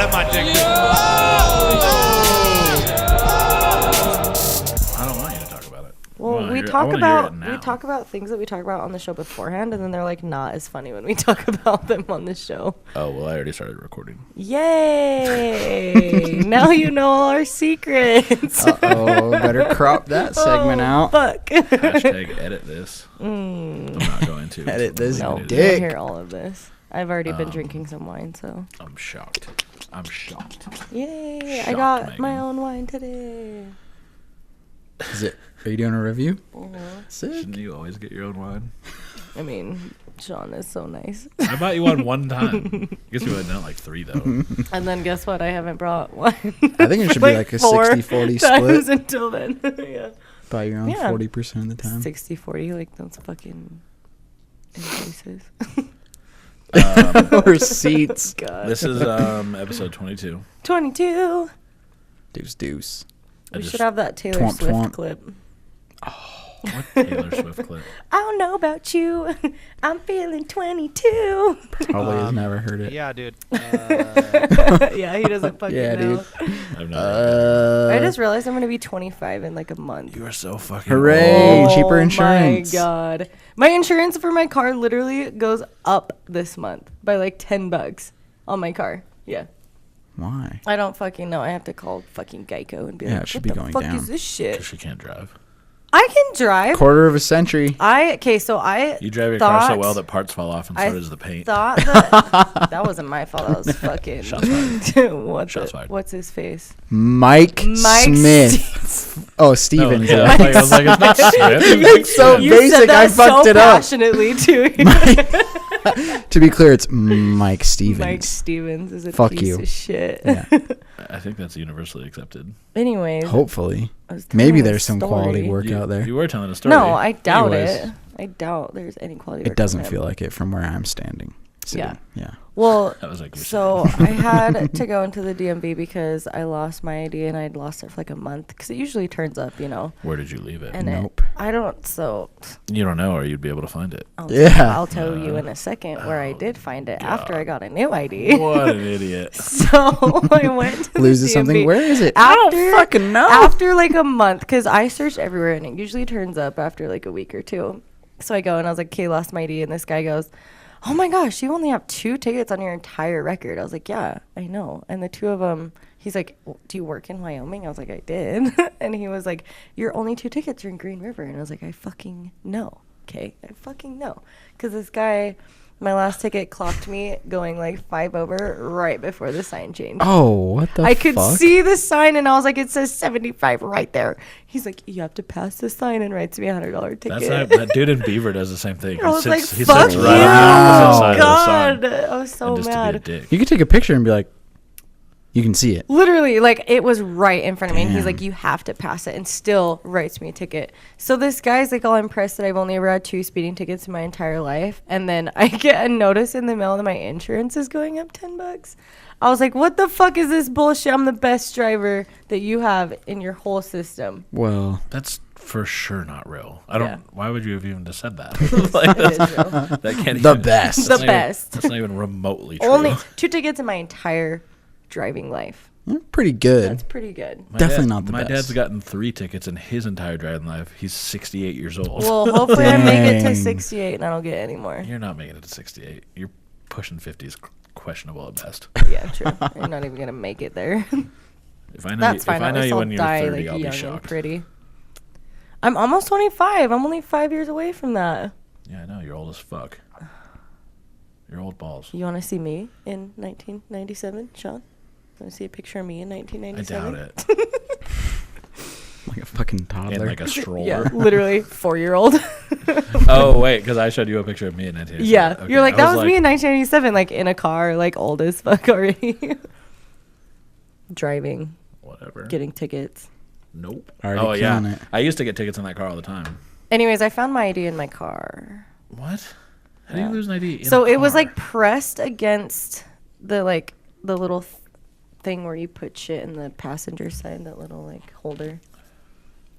let my dick be. I don't want you to talk about it. Well, we talk about things that we talk about on the show beforehand, and then they're like not as funny when we talk about them on the show. Oh, well, I already started recording. Yay! Now you know all our secrets. Uh-oh, better crop that segment out. Fuck. Hashtag edit this. I'm not going to. Edit this No, dick. you don't hear all of this. I've already been drinking some wine, so. I'm shocked. Yay! Shocked, I got Megan. my own wine today. Is it? Are you doing a review? Sick. Shouldn't you always get your own wine? I mean, Shawn is so nice. I bought you one time. I guess you would have done it like 3, though. And then guess what? I haven't brought wine. I think it should be like a 60-40 split. Until then. Yeah. Buy your own 40% of the time. 60-40, like those fucking increases. Receipts. God. This is episode 22. 22. Deuce. I We just- should have that Taylor Twomp, Swift twomp. clip. What Taylor Swift clip? I don't know about you. I'm feeling 22. Probably has never heard it. Yeah, dude. Yeah, he doesn't fucking Yeah, know. dude. I've no idea. I just realized I'm going to be 25 in like a month. You are so fucking Hooray! old. Cheaper insurance. Oh my God. My insurance for my car literally goes up this month by like $10 on my car. Yeah. Why? I don't fucking know. I have to call fucking Geico and be Yeah, like, it should what be the going fuck down. is this shit? 'Cause she can't drive. I can drive. Quarter of a century. You drive your car so well that parts fall off and so does the paint. Thought that that wasn't my fault. That was fucking. Shots fired. Shots fired. What's his face? Mike Smith. Oh, Stevens. No, yeah, I was like, it's not Smith. It's so You basic. said that I fucked so it up. passionately too. To be clear, it's Mike Stevens. Mike Stevens is a Fuck piece you. of shit. Yeah. I think that's universally accepted. Anyways, Hopefully. I was telling Maybe a there's some quality story. work out there. You were telling a story. No, I doubt Anyways. it. I doubt there's any quality. It work doesn't on feel him. like it from where I'm standing. Yeah. Yeah. Well, That was like you're so I had to go into the DMV because I lost my ID and I'd lost it for like a month because it usually turns up, you know. Where did you leave it? And Nope. I don't. So You don't know, or you'd be able to find it. I'll tell you in a second where I did find it after I got a new ID. What an idiot. So I went to the Loses DMV. something. Where is it? After, I don't fucking know. After like a month, because I searched everywhere and it usually turns up after like a week or two. So I go and I was like, okay, lost my ID. And this guy goes, oh my gosh, you only have 2 tickets on your entire record. I was like, yeah, I know. And the 2 of them, he's like, well, do you work in Wyoming? I was like, I did. And he was like, your only 2 tickets are in Green River. And I was like, I fucking know. Okay, I fucking know. Because this guy, my last ticket clocked me going like 5 over right before the sign changed. Oh, what the fuck? I could see the sign and I was like, it says 75 right there. He's like, you have to pass the sign and writes me a $100 ticket. That's not, that dude in Beaver does the same thing. I was like, he fuck sits you. right on the opposite side of the God. sign. I was so and just mad. To be a dick. You could take a picture and be like, you can see it. Literally, like, it was right in front of me. And he's Damn. like, you have to pass it. And still writes me a ticket. So this guy's like all impressed that I've only ever had 2 speeding tickets in my entire life. And then I get a notice in the mail that my insurance is going up $10. I was like, what the fuck is this bullshit? I'm the best driver that you have in your whole system. Well, That's for sure not real. I don't. Yeah. Why would you have even just said that? It is real. That can't The even, best. that's The not best. Even, that's not even remotely true. Only 2 tickets in my entire driving life. pretty good. That's pretty good. My Definitely dad- not the My best. dad's gotten 3 tickets in his entire driving life. He's 68 years old. Well, hopefully I make it to Dang. 68 and I don't get any more. You're not making it to 68. You're pushing 50 is questionable at best. Yeah, true. I'm not even gonna make it there. If I know That's you, fine. if I At know least you I'll when you're die 30, like I'll be young and shocked. pretty. I'm almost 25. I'm only 5 years away from that. Yeah, I know. You're old as fuck. You're old balls. You want to see me in 1997, Shawn? Want to see a picture of me in I 1997? doubt it. Like a fucking In toddler. like a stroller. Yeah, literally 4-year-old. Oh wait, because I showed you a picture of me in 1987. Yeah, Okay, you're like, I that was like, me in 1987, like in a car, like old as fuck already. Driving, Whatever. getting tickets. Nope. Already Oh yeah. killing it. I used to get tickets in that car all the time. Anyways, I found my ID in my car. What? How do Yeah. you lose an ID? In So a it was car? like pressed against the the little thing where you put shit in the passenger side, that little like holder,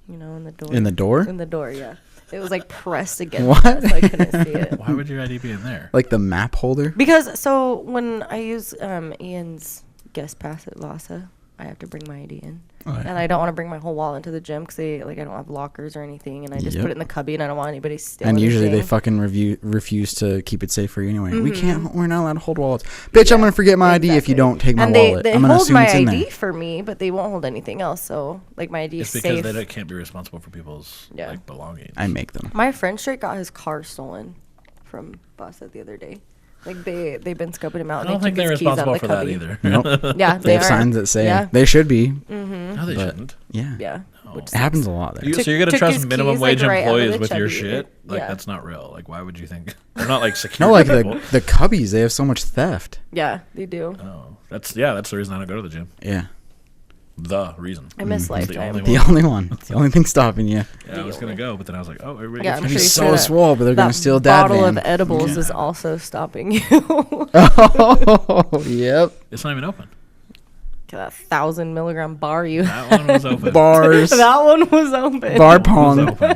you know, in the door. In the door? In the door, yeah. It was like pressed against What? that, so I couldn't see it. Why would your ID be in there? Like the map holder? Because so when I use Ian's guest pass at Vasa. I have to bring my ID in. Oh, yeah. And I don't want to bring my whole wallet into the gym because I don't have lockers or anything. And I just put it in the cubby and I don't want anybody stealing And usually they fucking refuse to keep it safe for you anyway. We're not allowed to hold wallets. Bitch, I'm going to forget my ID if you don't take my wallet. They I'm going to hold assume my it's in ID there. for me, but they won't hold anything else. So, like, my ID is It's safe. because they can't be responsible for people's like belongings. I make them. My friend straight got his car stolen from Vasa the other day. Like, they've been scoping him out. I don't think they're responsible for that either. Nope. Yeah, They have signs that say they should be. No, they shouldn't. Yeah. Yeah. No. It happens a lot there. So you're going to took trust his minimum keys, wage like, right out of employees the with your chubby. shit? Like, Yeah. that's not real. Like, why would you think? They're not, like, secure No, like people. the cubbies, they have so much theft. Yeah, they do. Oh, that's the reason I don't go to the gym. Yeah. The reason. I miss It's the Lifetime. only The only one. It's the only thing stopping you. Yeah, I was going to go, but then I was like, oh, everybody Yeah, gets I'm He's pretty so sure that swole, but they're going to steal dad bottle van. of edibles Yeah. is also stopping you. Oh, yep. It's not even open. That 1,000 milligram bar you. That one was open. Bars. That one was open. Bar It was pong. open.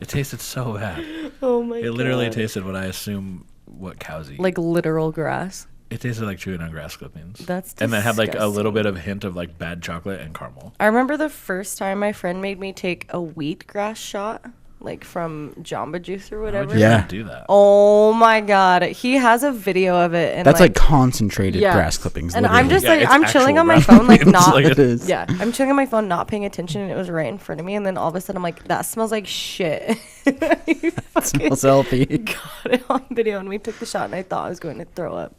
It tasted so bad. Oh my god. It literally tasted what I assume what cows eat. like literal grass. It tasted like chewing on grass clippings. That's and then had like a little disgusting. bit of hint of like bad chocolate and caramel. I remember the first time my friend made me take a wheatgrass shot, like from Jamba Juice or Why whatever. would you Yeah. even do that? Oh my god, he has a video of it, and That's like concentrated yeah. grass clippings. And literally. I'm just Yeah, like, it's I'm chilling actual on my grass phone, like clippings, not. like it is. Yeah, I'm chilling on my phone, not paying attention, and it was right in front of me, and then all of a sudden I'm like, that smells like shit. You fucking Smells healthy. got it on video, and we took the shot, and I thought I was going to throw up.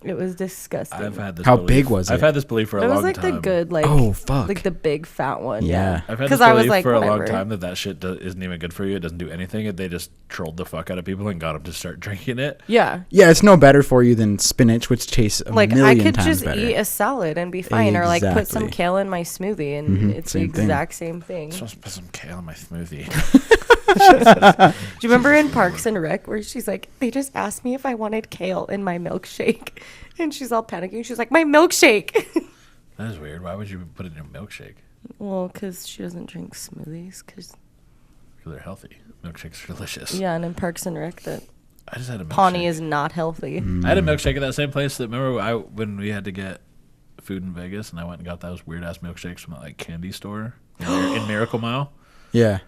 It was disgusting. I've had this. How belief. big was I've it? had this belief for a It long was like time. the good, like Oh, fuck. like the big fat one. Yeah. I've had 'Cause this I was belief like, for a long whatever. time that shit isn't even good for you. It doesn't do anything. And they just trolled the fuck out of people and got them to start drinking it. Yeah. Yeah, it's no better for you than spinach, which tastes a Like I million could times just better. eat a salad and be fine, or like put some Exactly. kale in my smoothie, and it's the same thing. exact same thing. I'm supposed to put some kale in my smoothie. Do you remember in Parks and Rec where she's like, they just asked me if I wanted kale in my milkshake, and she's all panicking. She's like, my milkshake. That is weird. Why would you put it in a milkshake? Well, because she doesn't drink smoothies. Because Because they're healthy. Milkshakes are delicious. yeah, and in Parks and Rec that I just had a milkshake. Pawnee is not healthy. I had a milkshake at that same place that remember when we had to get food in Vegas and I went and got those weird ass milkshakes from that like candy store in Miracle Mile. Yeah.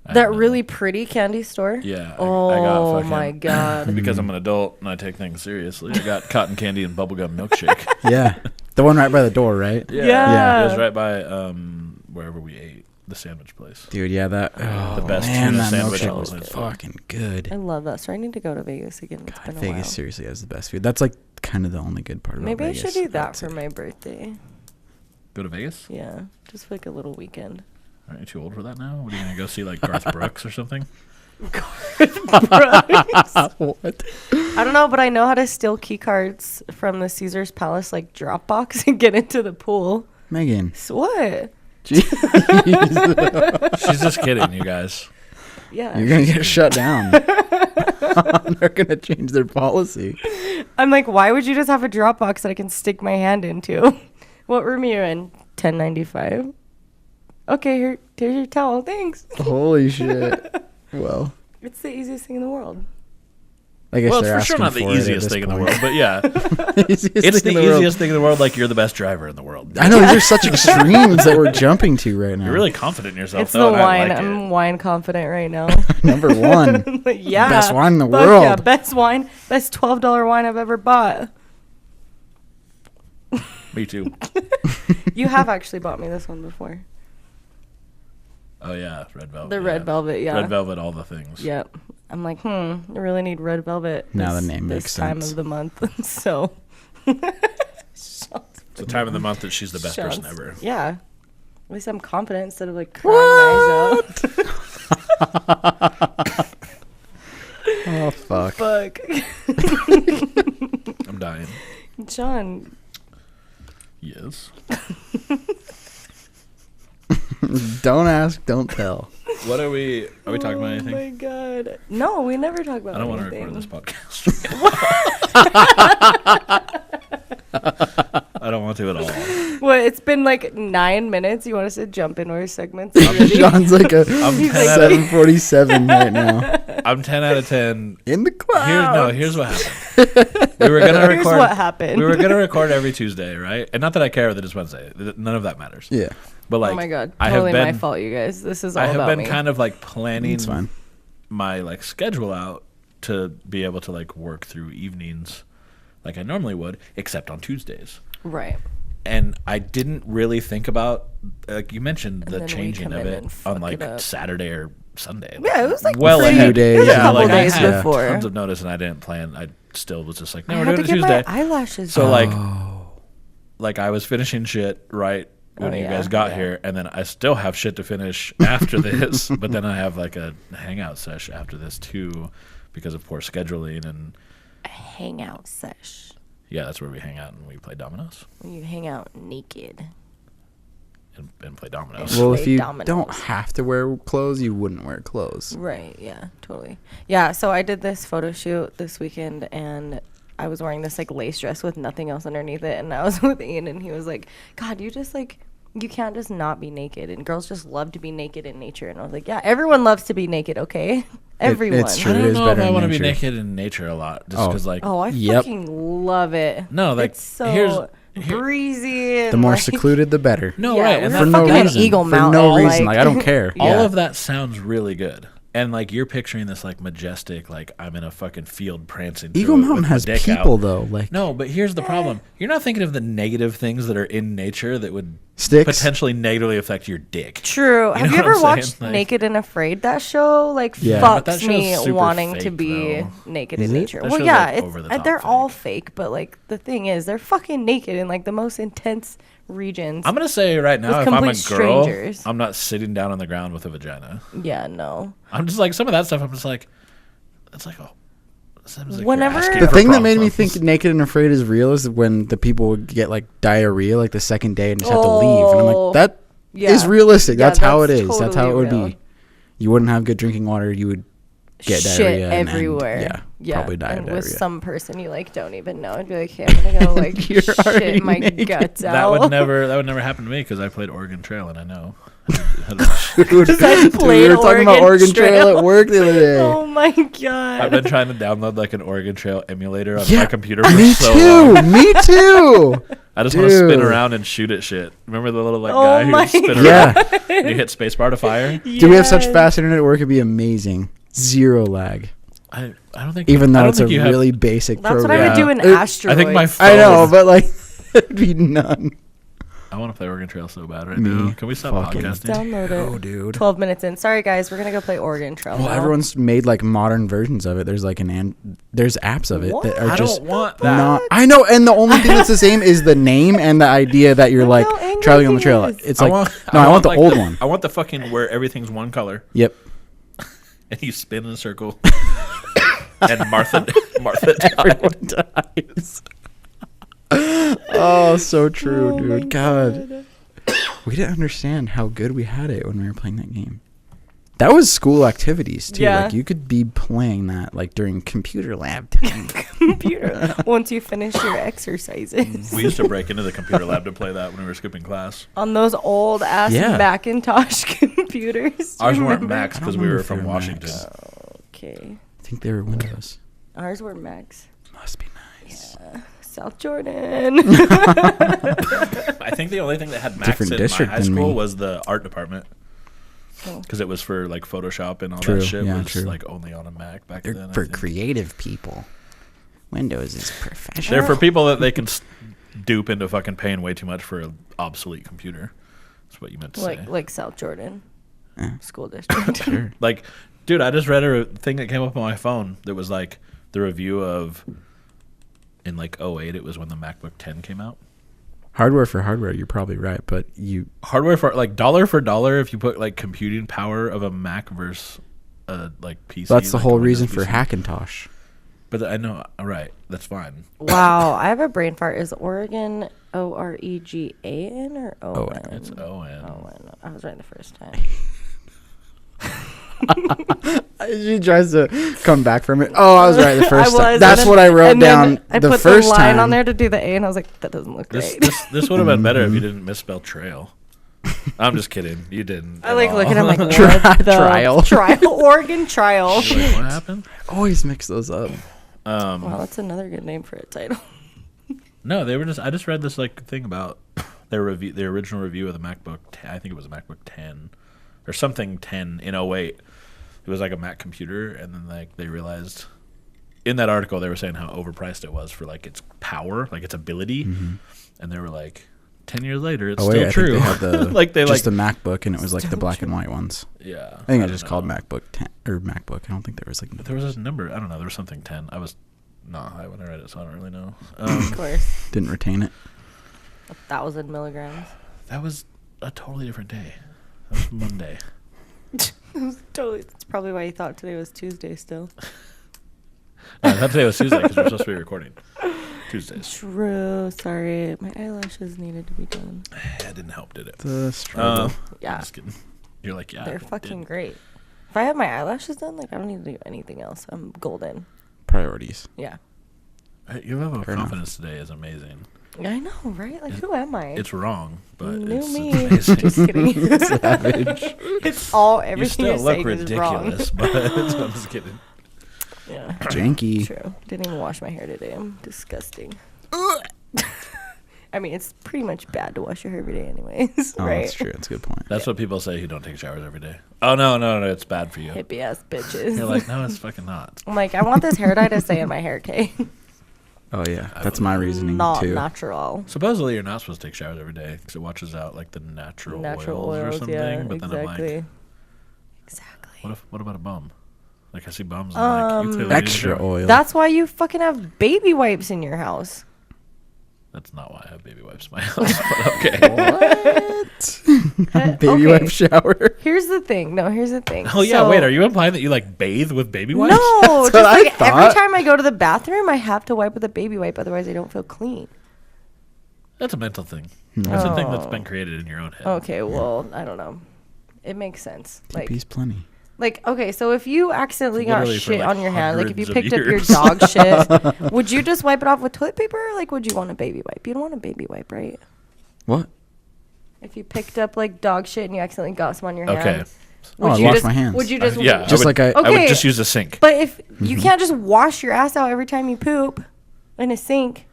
I That had really pretty candy store. Yeah. Oh I got fucking, my god. Because I'm an adult and I take things seriously. I got cotton candy and bubblegum milkshake. Yeah. The one right by the door, right? Yeah. It was right by wherever we ate, the sandwich place. Dude, yeah, that The best man, tuna that sandwich milkshake on was the planet. fucking good. I love that store. I need to go to Vegas again. It's been a Vegas while. seriously has the best food. That's like kind of the only good part about Maybe I Vegas. should do that I'd for say. my birthday. Go to Vegas? Yeah, just for like a little weekend. Aren't you too old for that now? What are you going to go see, like Garth Brooks or something? What? I don't know, but I know how to steal key cards from the Caesar's Palace like Dropbox and get into the pool. Megan. So what? She's just kidding, you guys. Yeah. You're going to get shut down. They're going to change their policy. I'm like, why would you just have a Dropbox that I can stick my hand into? What room are you in? 1095. Okay, here's your towel. Thanks. Holy shit. Well, It's the easiest thing in the world. I guess Well, it's they're for sure asking not the for it at easiest this thing in the point. world, but yeah. Easiest It's thing the in world. easiest thing in the world, like you're the best driver in the world. I know, these are such extremes that we're jumping to right now. You're really confident in yourself, It's though, the and wine. I like I'm it. wine confident right now. Number one. Yeah. Best wine in the Fuck Yeah, world. best wine. Best $12 wine I've ever bought. Me too. You have actually bought me this one before. Oh, yeah, red velvet. The yeah. red velvet, yeah. Red velvet, all the things. Yep. I'm like, I really need red velvet. Now the this- name this makes time sense. of the month. So. It's the time of the month that she's the best person Shots. ever. Yeah. At least I'm confident instead of like crying my eyes out. Oh, fuck. Fuck. I'm dying. John. Yes. Don't ask, don't tell. What are we talking about anything? Oh my god. No, we never talk about I don't want to anything. record this podcast. I don't want to at all. What, it's been like 9 minutes. You want us to jump into our segments already? John's like a I'm 10 like- out of, 747 right now. I'm 10 out of 10. In the clouds. Here's what happened. We were gonna Here's record. what happened. We were gonna record every Tuesday, right? And not that I care that it's Wednesday. None of that matters. Yeah. But like, oh my god, I totally have my been, fault, you guys. This is all I have about been me. kind of like planning It's fine. my like schedule out to be able to like work through evenings like I normally would, except on Tuesdays. Right. And I didn't really think about, like you mentioned, the then we changing come of in it and fuck on like it up. Saturday or Sunday. Yeah, it was like well pretty- ahead. It was a Yeah, couple like I days had before. tons of notice, and I didn't plan. I still was just like, no, I we're had doing to it get Tuesday. my eyelashes So done. like I was finishing shit right when Oh, you yeah, guys got yeah. here, and then I still have shit to finish after this. But then I have like a hangout sesh after this too, because of poor scheduling, and A hangout sesh. yeah, that's where we hang out and we play dominoes When you hang out naked. and play dominoes. Well, Play if you dominoes. don't have to wear clothes, you wouldn't wear clothes. Right, yeah, totally. Yeah, so I did this photo shoot this weekend and I was wearing this like lace dress with nothing else underneath it, and I was with Ian and he was like, God, you just like, you can't just not be naked, and girls just love to be naked in nature. And I was like, yeah, everyone loves to be naked, okay? Everyone. it's true. I It don't is know if better I in want to be nature. naked in nature a lot, just Oh. because like Oh, I Yep. fucking love it. No, like, it's so here- breezy. And The more like, secluded, the better. no, yeah, right, we're and For that, no fucking in reason. Eagle For Mountain, no reason. like- Like, I don't care. all Yeah. of that sounds really good. And like you're picturing this like majestic, like I'm in a fucking field prancing. through Eagle it Mountain with my has dick people out. though. Like No, but here's the problem. You're not thinking of the negative things that are in nature that would Sticks. potentially negatively affect your dick. True. You Have know you what ever I'm watched saying? Like- Naked and Afraid? That show like Yeah. But that fucks show's me super wanting to fake, be though. naked Is in it? nature. That Well, show's, yeah, like, it's over-the-top they're all fake. fake, but like the thing is, they're fucking naked in like the most intense regions. I'm gonna say right now, With if I'm a complete girl, strangers. I'm not sitting down on the ground with a vagina. Yeah, no. I'm just like some of that stuff. I'm just like, it's like, oh, seems like Whenever- you're asking the for thing that made me problems. think Naked and Afraid is real is when the people would get like diarrhea like the second day and just have to leave. And I'm Oh. like, that is Yeah. realistic. Yeah, That's how it that's is. That's how it totally would real. be. You wouldn't have good drinking water. You would get Shit diarrhea and everywhere. probably die of and diarrhea. with some person you like don't even know, and be like, hey, I'm gonna go like You're already shit my naked. guts That out. would never happen to me because I played Oregon Trail and I know. Dude, I we played were talking about Oregon Oregon Trail at work the other day. Oh my I've god. been trying to download like an Oregon Trail emulator on Yeah, my computer for me so too. long. Me too. I just want to spin Dude. around and shoot at shit. Remember the little like Oh guy my who's spinning around? Yeah. And you hit spacebar to fire? Dude, we have such Yes. fast internet at work. It'd be amazing. Zero lag. I don't think Even I though don't it's a think you have- really basic That's what program. I would do in Yeah. Asteroids. I think my I know, phone- but like, it'd be none. I want to play Oregon Trail so bad right Me now. Can we stop fucking- podcasting? Download it. Oh, dude. 12 minutes in. Sorry guys, we're gonna go play Oregon Trail. Well, now. everyone's made like modern versions of it. There's like there's apps of it that What? are I just don't want that. not. I know, and the only thing that's the same is the name and the idea that you're Look like how angry traveling on the he trail. is. It's like I I want the like old one. I want the fucking where everything's one color Yep. and you spin in a circle. And Martha died. Everyone dies. Oh, so true, dude. God. We didn't understand how good we had it when we were playing that game. That was school activities too. Yeah. Like you could be playing that like during computer lab time. Computer. Once you finish your exercises. We used to break into the computer lab to play that when we were skipping class. On those old ass Yeah. Macintosh computers. Do Ours you weren't remember? Macs I because don't we were remember if they from were Washington. Macs. Okay. I think they were Windows. Ours were Macs. Must be nice. South Jordan. I think the only thing that had Macs Different in my district high than school me. was the art department. Oh. Because it was for like Photoshop and all True, that shit yeah, was true. like only on a Mac back They're then. I for think. creative people. Windows is professional. They're for people that they can dupe into fucking paying way too much for an obsolete computer. That's what you meant to say. like South Jordan Yeah. school district. Sure. Like, dude, I just read a thing that came up on my phone that was like the review of in like 08, it was when the MacBook 10 came out. Hardware for hardware, you're probably right, but Hardware for like dollar for dollar, if you put like computing power of a Mac versus like PC. that's the like whole a Windows reason for PC. Hackintosh. But I know, right? That's fine. Wow, I have a brain fart. Is Oregon Oregan or Owen? It's ON. Owen. I was right the first time. She tries to come back from it. Oh, I was right the first time. was, That's and what I then- wrote and then down I the put first the line time. on there to do the A, and I was like, that doesn't look This, right. this would have been better if you didn't misspell trail. I'm just kidding. You didn't. I at like all. looking at my Trial. trial, Oregon trial. You're like, what happened? Always mix those up. Wow, that's another good name for a title. No, they were just. I just read this like thing about their review, their original review of the MacBook. I think it was a MacBook 10 or something 10 in '08. It was like a Mac computer, and then like they realized in that article they were saying how overpriced it was for like its power, like its ability, and they were like, 10 years later, it's still true. I think they had the, like they just like the MacBook, and it was like the black and white ones. Yeah, I think it's just called MacBook 10 or MacBook. I don't think there was like. But there was a number. I don't know. There was something 10. I when I read it, so I don't really know. Of course. Didn't retain it. 1,000 milligrams. That was a totally different day. That was Monday. That's probably why you thought today was Tuesday still. I thought today was Tuesday because we're supposed to be recording Tuesdays. True. Sorry. My eyelashes needed to be done. That didn't help, did it? The struggle. Yeah. I'm just kidding. You're like, yeah. They're fucking great. If I have my eyelashes done, like, I don't need to do anything else. I'm golden. Priorities. Yeah. Your level of Fair confidence today is amazing. I know, right? Like, who am I? It's wrong, but New it's me. amazing. Just kidding. Savage. It's all, You everything still you're look saying ridiculous, is but I'm just kidding. wrong. Yeah. Janky. True. Didn't even wash my hair today. I'm disgusting. I mean, it's pretty much bad to wash your hair every day anyways, Oh, right? that's true. That's a good point. That's what people say who don't take showers every day. Oh, no, it's bad for you. Hippie ass bitches. You're like, no, it's fucking not. I'm like, I want this hair dye to stay in my hair, okay? Oh yeah, that's my reasoning Not too. natural. Supposedly, you're not supposed to take showers every day because it washes out like the natural oils or something. Yeah, but then exactly. I'm like, Exactly. what about a bum? Like I see bums and like, you clearly need a Extra shower. oil. That's why you fucking have baby wipes in your house. That's not why I have baby wipes in my house. But okay. What? Baby Okay. wipe shower. Here's the thing. No, here's the thing. Oh yeah, So- wait. Are you implying that you like bathe with baby wipes? No, just what I like every thought. time I go to the bathroom, I have to wipe with a baby wipe. Otherwise, I don't feel clean. That's a mental thing. That's a thing that's Oh. been created in your own head. Okay, well, I don't know. It makes sense. TP's plenty. Like, okay, so if you accidentally got Literally for, shit like, on your hand, like if you hundreds picked of up your years. dog shit, would you just wipe it off with toilet paper? Or, like, would you want a baby wipe? You don't want a baby wipe, right? What? If you picked up like dog shit and you accidentally got some on your Okay. hand, Oh, I you wash just, my hands. Would you just Yeah, Just like I- I would Okay. just use a sink. But if you can't just wash your ass out every time you poop in a sink,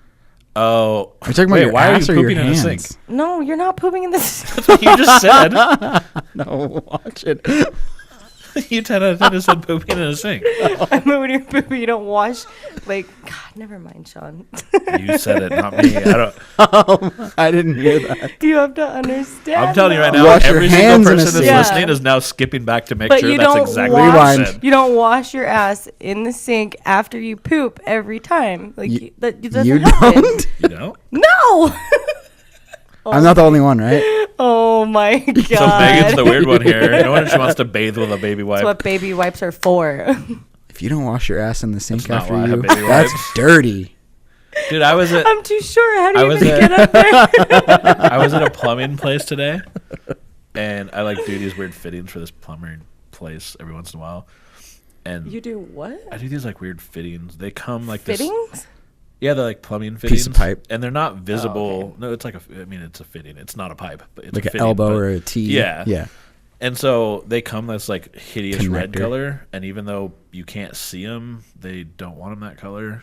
Oh, Are you talking about wait, your why ass are or you your pooping in a hands? sink? no, you're not pooping in the sink. That's what you just said. No, watch it. You 10 out of 10 just said pooping in a sink. I mean, when you're pooping, you don't wash. Like, God, never mind, Shawn. You said it, not me. I don't. I didn't hear that. You have to understand. I'm telling you right that. now, Wash your every hands single in a person that's sink. listening Yeah. is now skipping back to make But sure you that's don't exactly wash, what I Rewind. said. You don't wash your ass in the sink after you poop every time. Like You- that doesn't You happen. don't? You know? No. I'm not the only one, right? Oh my God. So Megan's the weird one here. No wonder she wants to bathe with a baby wipe. That's what baby wipes are for. If you don't wash your ass in the sink That's not after why I you, have baby that's wipes. dirty. Dude, I was at I'm too sure. How do I you was even at- get up there? I was at a plumbing place today, and I like do these weird fittings for this plumbing place every once in a while. And You do what? I do these like weird fittings. They come like this. Fittings? Yeah, they're like plumbing fittings. Piece of pipe. And they're not visible. okay. No, it's like I mean, it's a fitting. It's not a pipe, but it's Like a an fitting, elbow but- or a T. Yeah. Yeah. And so they come this like hideous red Connector. color, and even though you can't see them, they don't want them that color.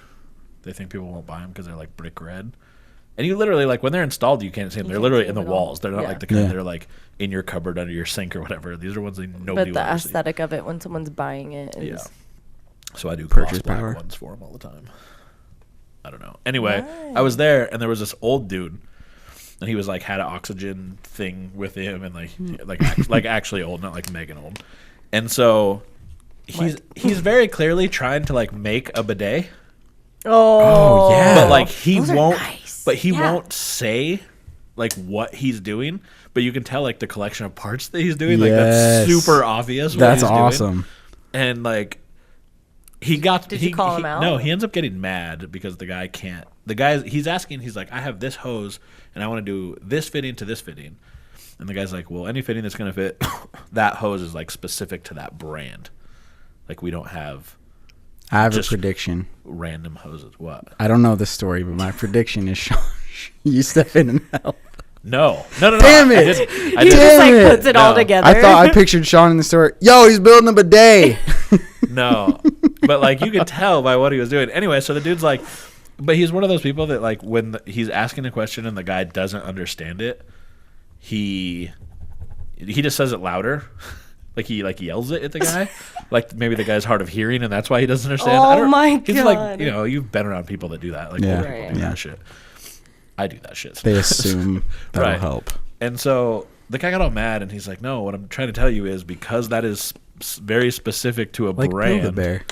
They think people won't buy them because they're like brick red. And you literally like when they're installed, you can't see them. You They're can't literally see in them the at all. walls. They're not Yeah. like the kind Yeah. that are like in your cupboard under your sink or whatever. These are ones that nobody But the will ever see. aesthetic of it when someone's buying it is. Yeah. So I do Purchase gloss black power. ones for them all the time. I don't know. Anyway, I was there and there was this old dude, and he was like had an oxygen thing with him, and like actually old, not like Megan old. And so he's very clearly trying to like make a bidet, Oh, yeah. but like he Those are won't. nice. But he Yeah. won't say like what he's doing. But you can tell like the collection of parts that he's doing. Like that's Yes. super obvious. What That's he's doing. awesome. And like he got Did you call him out? No, he ends up getting mad because the guy can't. The guy's he's asking, he's like, I have this hose and I want to do this fitting to this fitting. And the guy's like, well, any fitting that's going to fit that hose is like specific to that brand. Like we don't have I have a Just- prediction. random hoses. What? I don't know the story, but my prediction is Shawn, you step in and help. No. Damn I it. didn't. He I just didn't. like Damn puts it it. all No. together. I thought I pictured Shawn in the story. Yo, he's building a bidet. No. But like you could tell by what he was doing. Anyway, so the dude's like, but he's one of those people that like when he's asking a question and the guy doesn't understand it, he just says it louder. Like he yells it at the guy. Like maybe the guy's hard of hearing and that's why he doesn't understand. Oh my He's God. like, you've been around people that do that. Like Yeah. older people do that shit. I do that shit. They assume that'll Right. help. And so the guy got all mad and he's like, no, what I'm trying to tell you is because that is very specific to a Like brand. Build-A-Bear.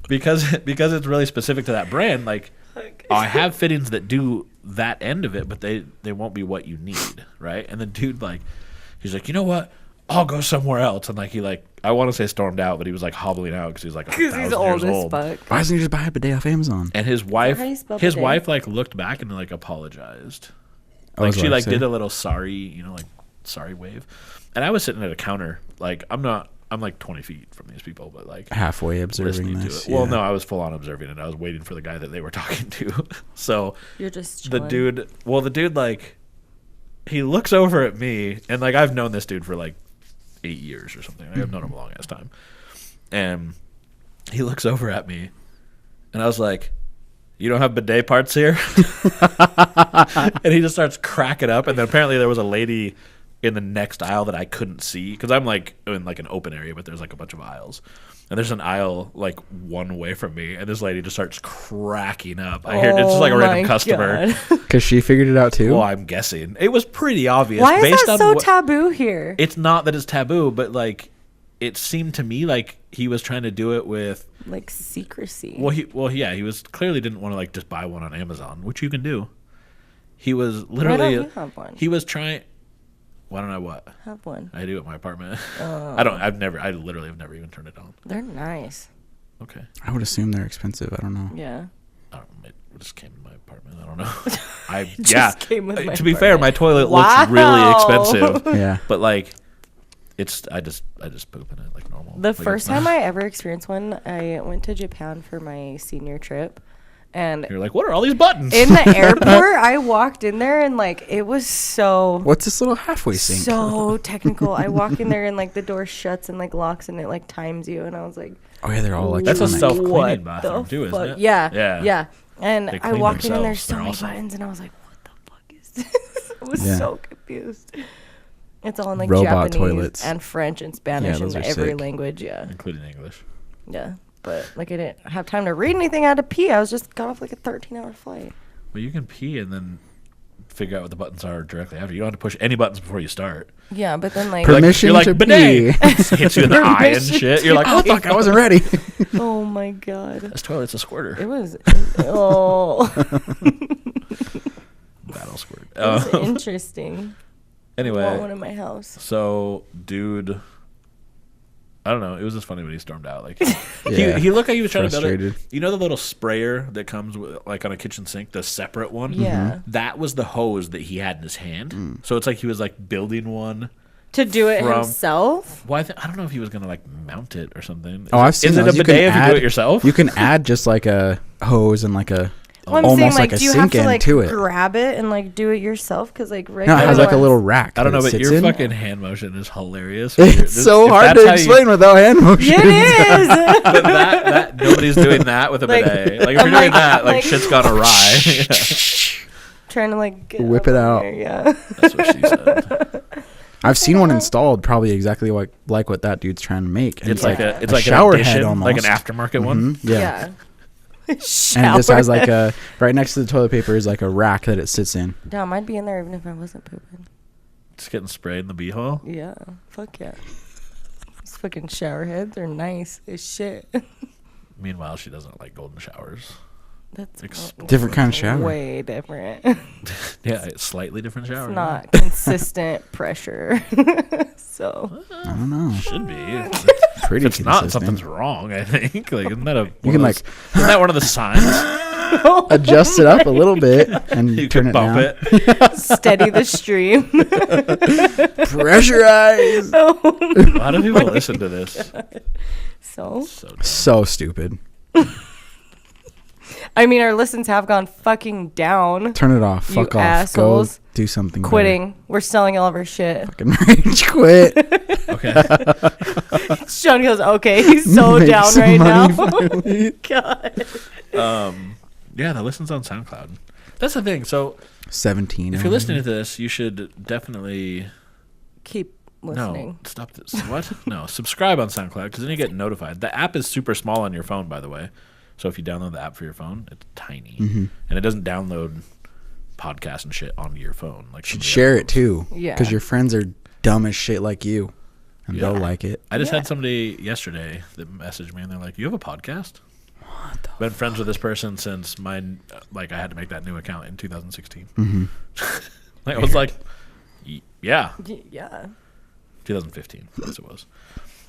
because it's really specific to that brand, like I have fittings that do that end of it, but they won't be what you need, right? And the dude like he's like, you know what? I'll go somewhere else. And like he like I want to say stormed out, but he was like hobbling out because he was like Because he's old as fuck. Why doesn't he just buy a bidet off Amazon? And his wife how you spell bidet? like looked back and like apologized. Oh, Like his she wife like said? did a little sorry, like sorry wave. And I was sitting at a counter, like I'm like 20 feet from these people, but like Halfway observing listening this. to it. Well, no, I was full on observing it. I was waiting for the guy that they were talking to. So You're just the chilling. dude like he looks over at me and like I've known this dude for like 8 years or something. Like, I've known him a long ass time. And he looks over at me and I was like, you don't have bidet parts here? And he just starts cracking up. And then apparently there was a lady in the next aisle that I couldn't see because I'm like in like an open area, but there's like a bunch of aisles. And there's an aisle like one away from me, and this lady just starts cracking up. I hear it's just like a random customer. Because she figured it out too? Well, I'm guessing it was pretty obvious. Why is based that on so what- taboo here? It's not that it's taboo, but like it seemed to me like he was trying to do it with. Like secrecy. He was clearly didn't want to like just buy one on Amazon, which you can do. He was literally. Why don't you have one? He was trying. Why don't I what? Have one. I do at my apartment. Oh. I literally have never even turned it on. They're nice. Okay. I would assume they're expensive. I don't know. Yeah. I don't know. It just came in my apartment. I don't know. Came with my To be fair, my toilet Wow. looks really expensive. Yeah. But like, I just poop in it like normal. The Like, first it's- time I ever experienced one, I went to Japan for my senior trip. And You're like, what are all these buttons? in the airport, I walked in there and like it was so What's this little halfway sink? so technical. I walk in there and like the door shuts and like locks and it like times you, and I was like, Oh yeah, they're all electronic. That's a self-cleaning what bathroom the too, isn't fuck? it? Yeah, yeah. And They I clean walked in and there's themselves. so They're many awesome. buttons, and I was like, what the fuck is this? I was Yeah. so confused. It's all in like Robot Japanese toilets. and French and Spanish those and are every sick. language. Yeah, Including English. yeah. But like I didn't have time to read anything. I had to pee. I was just got off like a 13-hour flight. Well, you can pee and then figure out what the buttons are directly after. You don't have to push any buttons before you start. Yeah, but then like, Permission You're like, to bidet. pee. Hits you in the eye and Permission shit. You're like, Oh oh, fuck! I wasn't ready. oh my god, this toilet's a squirter. it was oh, Battle squirt. it was interesting. I want one Anyway, in my house. so dude, I don't know. It was just funny when he stormed out. Like Yeah. he looked like he was trying to build Frustrated. it. You know the little sprayer that comes with like on a kitchen sink, the separate one. Yeah, That was the hose that he had in his hand. So it's like he was like building one. to do it From- himself. Well, I don't know if he was gonna like mount it or something. Oh, I've seen Is it a those. You can bidet if you add- do it yourself? You can add just like a hose and like a Well, I'm almost saying, like a do you have sink to end like to it. grab it and like do it yourself? Because like No, regular it has like a ones- little rack. I don't know, that but it your sits in. fucking hand motion is hilarious. It's so hard to explain without hand motion. It is. But that nobody's doing that with a Like, bidet. Like if I'm you're doing like- that, like like- shit's gone awry. Yeah. Trying to like get Whip up it in out. there, yeah. That's what she said. I've seen one installed, probably exactly like what that dude's trying to make. And It's like Yeah. it's A like shower an head addition, like an almost. aftermarket one. Mhm, yeah. Yeah. And it just has like a right next to the toilet paper is like a rack that it sits in. Damn, I'd be in there even if I wasn't pooping. Just getting sprayed in the beehole. Yeah. Fuck yeah. These fucking shower heads are nice as shit. Meanwhile, she doesn't like golden showers. That's Explode. Different kind of shower. way different. Yeah, it's slightly different shower. It's not consistent pressure. So I don't know. Should be. If Pretty it's not, consistent. something's wrong. I think. Like, isn't that a? You can like Isn't that one of the signs? adjust it up a little bit and You turn can it bump down. it. steady the stream. Pressurize. A lot of people listen to this. So So dumb. So stupid. I mean, our listens have gone fucking down. Turn it off. You Fuck off. assholes. Go do something. Quitting. We're selling all of our shit. Fucking rage quit. Okay. Shawn goes, okay. He's so Make down some right now. money, God. Yeah, the listens on SoundCloud. That's the thing. So 17. if you're listening to this, you should definitely Keep listening. no stop this. What? No, subscribe on SoundCloud because then you get notified. The app is super small on your phone, by the way. So if you download the app for your phone, it's tiny, and it doesn't download podcasts and shit onto your phone. Like You should share it too. Yeah. Because your friends are dumb as shit like you. And Yeah. they'll like it. I just had somebody yesterday that messaged me and they're like, "You have a podcast?" Been friends with this person since mine. Like I had to make that new account in 2016. Like, I was like, yeah, Yeah. 2015. That's what it was.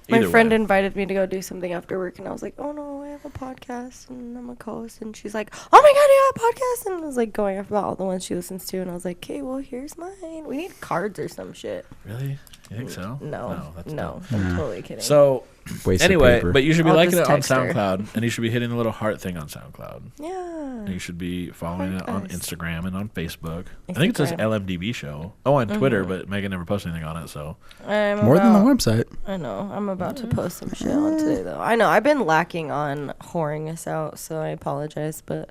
My Either friend way. invited me to go do something after work, and I was like, "Oh no, I have a podcast, and I'm a co-host." And she's like, "Oh my god, you have a podcast!" And I was like going off about all the ones she listens to, and I was like, "Okay, well, here's mine. We need cards or some shit." Really? You think so? No, that's no, dumb. I'm totally kidding. So Waste anyway, of paper. but you should be I'll liking just it on text her. SoundCloud, and you should be hitting the little heart thing on SoundCloud. yeah, And you should be following it on Heart us. Instagram and on Facebook. I think it says Instagram. LMDB show. Oh, on Twitter, but Megan never posted anything on it, so I'm More than the about- website. I know. I'm about to post some shit on today, though. I know. I've been lacking on whoring us out, so I apologize, but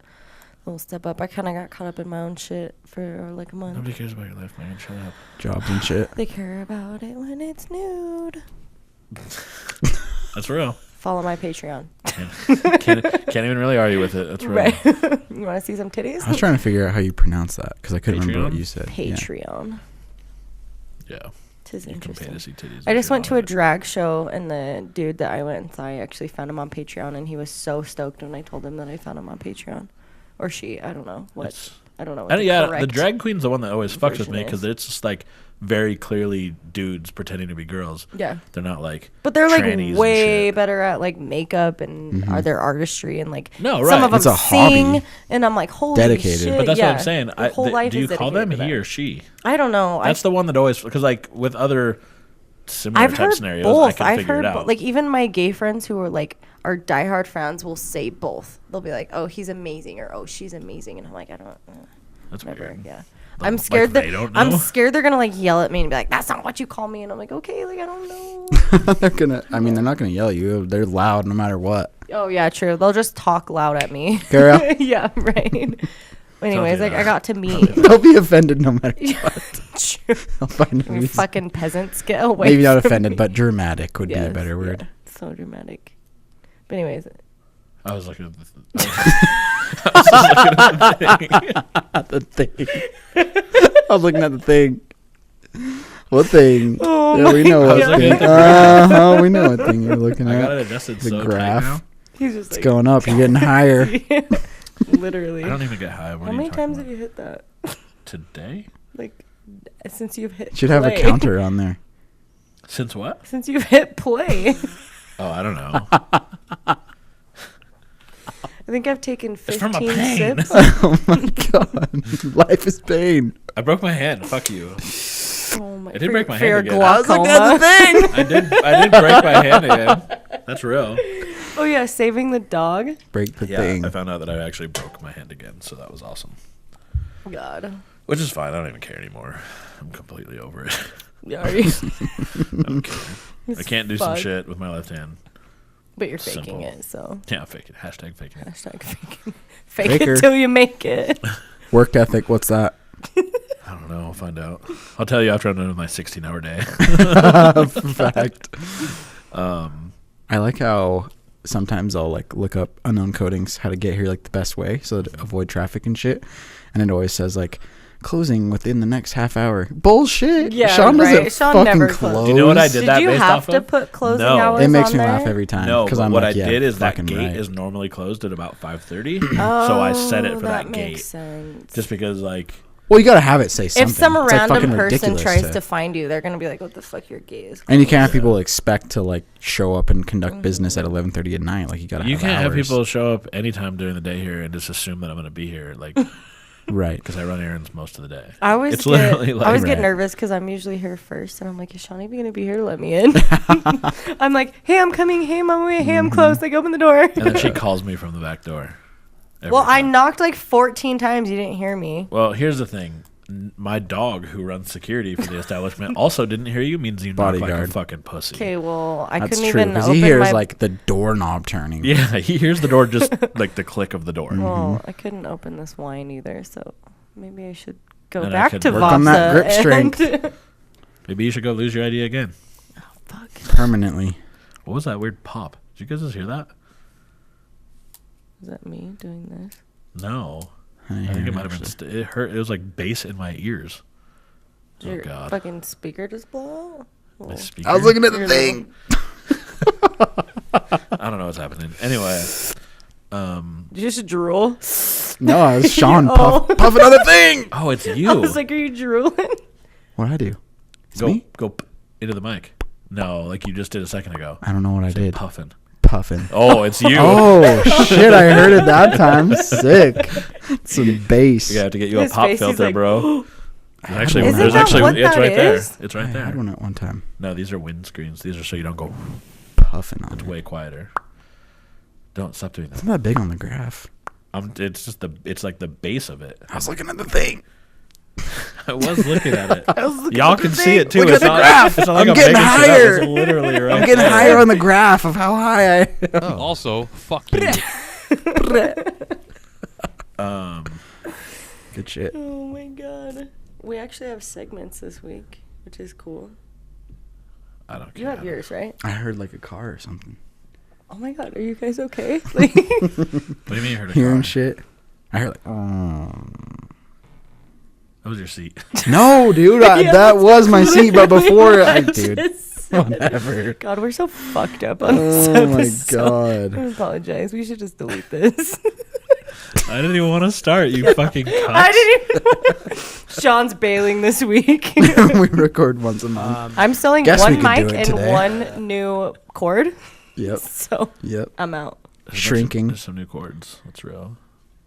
we'll step up. I kind of got caught up in my own shit for like a month. nobody cares about your life, Megan. Shut up. Jobs and shit. They care about it when it's nude. That's real. Follow my Patreon. Can't even really argue with it. That's real. Right. You want to see some titties? I was trying to figure out how you pronounce that because I couldn't remember what Patreon? you said. Yeah. Patreon. Yeah. Tis You can pay interesting. to see titties. I if just you went to a want it. drag show, and the dude that I went and saw, I actually found him on Patreon, and he was so stoked when I told him that I found him on Patreon. Or she. I don't know what. It's- I don't know what And the yeah, the correct drag queen's the one that always fucks with version me because is. it's just like very clearly dudes pretending to be girls. Yeah. They're not like But they're like trannies and way shit. better at like makeup and are their artistry and like No, some right. of them It's a sing hobby. and I'm like holy Dedicated. shit. But that's yeah. what I'm saying. Their whole life Do you is call them dedicated to he that. or she? I don't know. That's the one that always because like with other similar I've type heard scenarios, both. I can I've figure heard it out. like even my gay friends who are like are diehard fans will say both. They'll be like, "Oh, he's amazing," or "Oh, she's amazing," and I'm like, I don't. That's Never. weird. Yeah. Like- I'm scared like they that don't I'm know? scared they're gonna like yell at me and be like, "That's not what you call me," and I'm like, "Okay, like I don't know." They're gonna. I mean, they're not gonna yell at you. They're loud no matter what. Oh yeah, true. They'll just talk loud at me. Girl. Yeah, right. Anyways, like yeah. I got to meet. They'll be offended no matter. True. They'll find a You reason. fucking peasants, get away. Maybe not from offended, me. but dramatic would be a Yes, better word. yeah, so dramatic. But anyways, I was looking at the I was just looking at the thing. The thing. I was looking at the thing. What thing? Oh yeah, we know I what was looking thing. at the We know what thing you're looking I got at. it adjusted The so graph. tight now. he's just It's like going up. You're getting higher. literally. I don't even get high. What How are you many talking times about? have you hit that? Today? Like since you've hit Should have a play. counter on there. Since what? Since you've hit play. Oh, I don't know. I think I've taken from a 15 pain. sips. Oh my god. Life is pain. I broke my hand. Fuck you. Oh my! I did break my for your hand again. glaucoma. thing. I did break my hand again. That's real. Oh yeah, saving the dog. Break the Yeah, thing. I found out that I actually broke my hand again, so that was awesome. God. Which is fine. I don't even care anymore. I'm completely over it. Yeah, are you? I don't care. I can't do some Fuck. shit with my left hand. But you're faking Simple. it, so Yeah, fake it. Hashtag fake it. hashtag faking. Fake Faker. it till you make it. Work ethic. What's that? I don't know. I'll find out. I'll tell you after I'm done with my 16-hour day. Fact. I like how sometimes I'll like look up unknown codings how to get here like the best way so to avoid traffic and shit, and it always says like closing within the next half hour. Bullshit. Yeah, Sean right. doesn't Sean fucking never close. closed. Do you know what I did Did that you based have off to of? put closing No. hours It makes on me there? laugh every time. No, because but I'm what like, I yeah, did is that fucking gate right. is normally closed at about 5:30, Oh, so I set it for that makes gate. sense. Just because, like, Well, you gotta have it say something. If some It's, like, random fucking person ridiculous tries to find you, they're gonna be like, "What the fuck, your gay is?" And you can't have people expect to like show up and conduct business at 11:30 at night. Like you gotta. you have can't have hours. people show up anytime during the day here and just assume that I'm going to be here, like, Right. because I run errands most of the day. I always It's get, literally like- I always get Right. nervous because I'm usually here first, and I'm like, "Is Shawn even gonna be here to let me in?" I'm like, "Hey, I'm coming. Hey, I'm on my way. Hey, I'm close." Like, open the door. And then she calls me from the back door. Well, I time. knocked like 14 times. You didn't hear me. Well, here's the thing. My dog, who runs security for the establishment, also didn't hear you. Means you knock like a Bodyguard. fucking pussy. Okay, well, I That's couldn't true, even because open he hears my... like the doorknob turning. Yeah, he hears the door just like the click of the door. Well, I couldn't open this wine either, so maybe I should go Then I back could to work Vasa. on that grip and- strength. Maybe you should go lose your idea again. Fuck. Permanently. What was that weird pop? Did you guys just hear that? Is that me doing this? No. I think it might have been. It hurt. It was like bass in my ears. Did Oh your God. fucking speaker just blow out? My Well, speaker? I was looking at the Your thing. I don't know what's happening. Anyway, did you just drool? No, I was Shawn Oh. puff another thing. oh, it's you. I was like, are you drooling? What'd I do? It's go me? go into the mic. No, like you just did a second ago. I don't know what I did. Puffing. Puffing. Oh, it's you. Oh shit! I heard it that time. Sick. Some bass. We have to get you a His pop face, he's filter, like, bro. Actually, Isn't there's that actually what it's that right there. is? It's I right had there. one at one time. No, these are wind screens. These are so you don't go. Puffing on It's it. way quieter. Don't stop doing It's that. not big on the graph. It's just it's like the base of it. I was looking at the thing. I was looking at it. I was looking Y'all at the can thing. see it too. Look It's at the not, graph. it's not like I'm I'm getting making shit up. higher. It's literally right. I'm getting there. higher on the graph of how high I am. Also, fuck you. Good shit. Oh my god. We actually have segments this week, which is cool. I don't care. You have yours, right? I heard like a car or something. Oh my god, are you guys okay? Like, What do you mean you heard a Hearing car? shit. I heard like, That was your seat. no, dude, Yeah, that was my seat, but literally before, what I dude, just said. whatever. God, we're so fucked up on this Oh my episode. I god. apologize. We should just delete this. I didn't even want to start. You fucking cunt. I didn't even... Sean's bailing this week. We record once a month. I'm selling Guess we one could do mic it and today. one new cord. Yep. So Yep. I'm out. Shrinking. There's some new chords. That's real.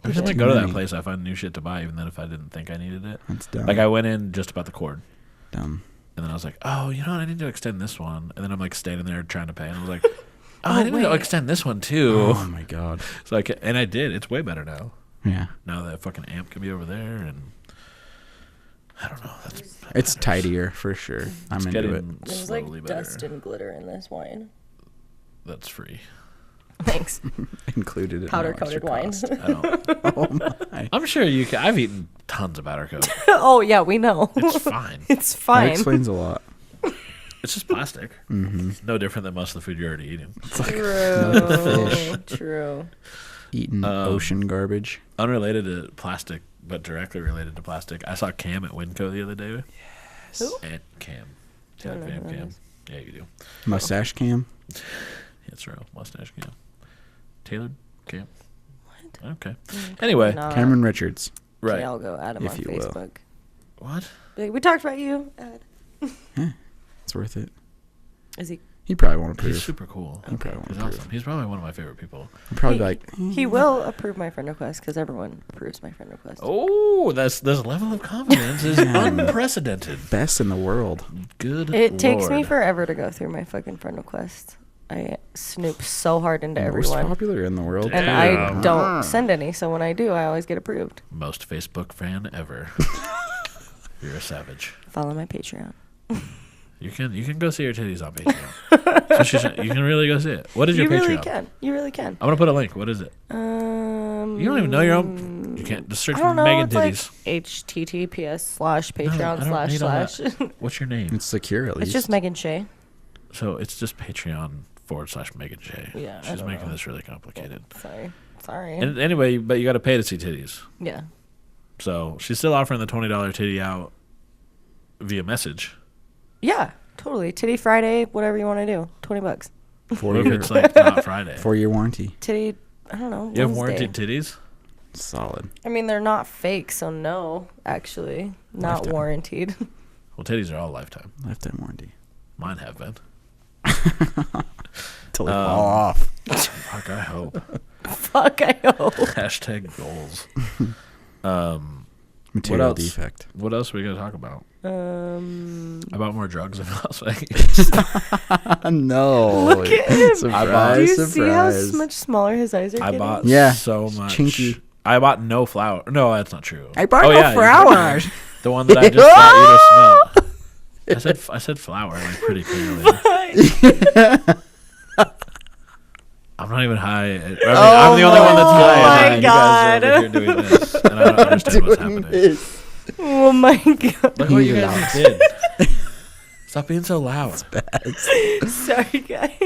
Every There's time I too go to that many. place, I find new shit to buy, even then if I didn't think I needed it. That's dumb. Like I went in just about the cord, dumb. and then I was like, "Oh, you know what? I need to extend this one." And then I'm like standing there trying to pay, and I was like, "Oh, I need to wait. extend this one too." Oh my god. So and I did. It's way better now. Yeah. Now that fucking amp can be over there, and I don't know. It's tidier for sure. I'm It's into getting it. There's slowly like better. dust and glitter in this wine. That's free. Thanks. Included in Powder no extra coated wine. cost. I don't. Oh my. I'm sure you can. I've eaten tons of batter coat. Oh yeah, we know. It's fine. It's That fine. explains a lot. It's just plastic. Mm-hmm. It's no different than most of the food you're already eating. True. True. Eating ocean garbage. Unrelated to plastic, but directly related to plastic. I saw Cam at Winco the other day. Yes. Who? And Cam. Don't Taylor know Van who that Cam. is. Yeah, you do. Mustache cam. It's real. Mustache Cam. Taylor Cam. What? Okay. Anyway. Not. Cameron Richards. Right. Okay, I'll go add him If on you will. Facebook. What? Like, we talked about you. Add. It's worth it. Is he? He probably won't He's approve. super cool. He probably won't He's approve. awesome. He's probably one of my favorite people. I'm probably He- like, He will approve my friend request because everyone approves my friend request. Oh, this level of confidence is unprecedented. best in the world. Good It takes me Lord. forever to go through my fucking friend request. I snoop so hard into Most everyone. popular in the world. And Damn. I don't send any, so when I do, I always get approved. Most Facebook fan ever. You're a savage. Follow my Patreon. You can go see her titties on Patreon. So you can really go see it. What is your You Patreon? really can. You really can. I'm gonna put a link. What is it? You don't even know your own. You can't just search I don't know. Megan It's like titties. https:/Patreon I don't need all // What's your name? It's secure at least. It's just Megan Shea. So it's just Patreon /Megan J. Yeah, I She's don't making know. this really complicated. Sorry. And anyway, but you got to pay to see titties. Yeah. So she's still offering the $20 titty out via message. Yeah, totally. Titty Friday, whatever you want to do. $20. What if 4-year, it's like not Friday? 4-year warranty. Titty, I don't know. You have Wednesday. warranted titties? Solid. I mean, they're not fake, so no, actually. Not Lifetime. warranted. Well, titties are all lifetime. Lifetime warranty. Mine have been. Till they fall off. Fuck, I hope. Fuck, I hope. Hashtag goals. Material else? defect. What else are we going to talk about? About more drugs in Las Vegas. No. Look at him. Surprise, Do you surprise. see how much smaller his eyes are I getting? bought Yeah, so it's much chinky. I bought no flour. No, that's not true. I bought you no did. flowers. The one that I just thought you to smell. I said flour like pretty clearly. I'm not even high. I'm the only one that's high. my You God. guys are over here doing this, and I don't understand what's happening. Oh my god. Look what you guys did. Stop being so loud. Sorry, guys.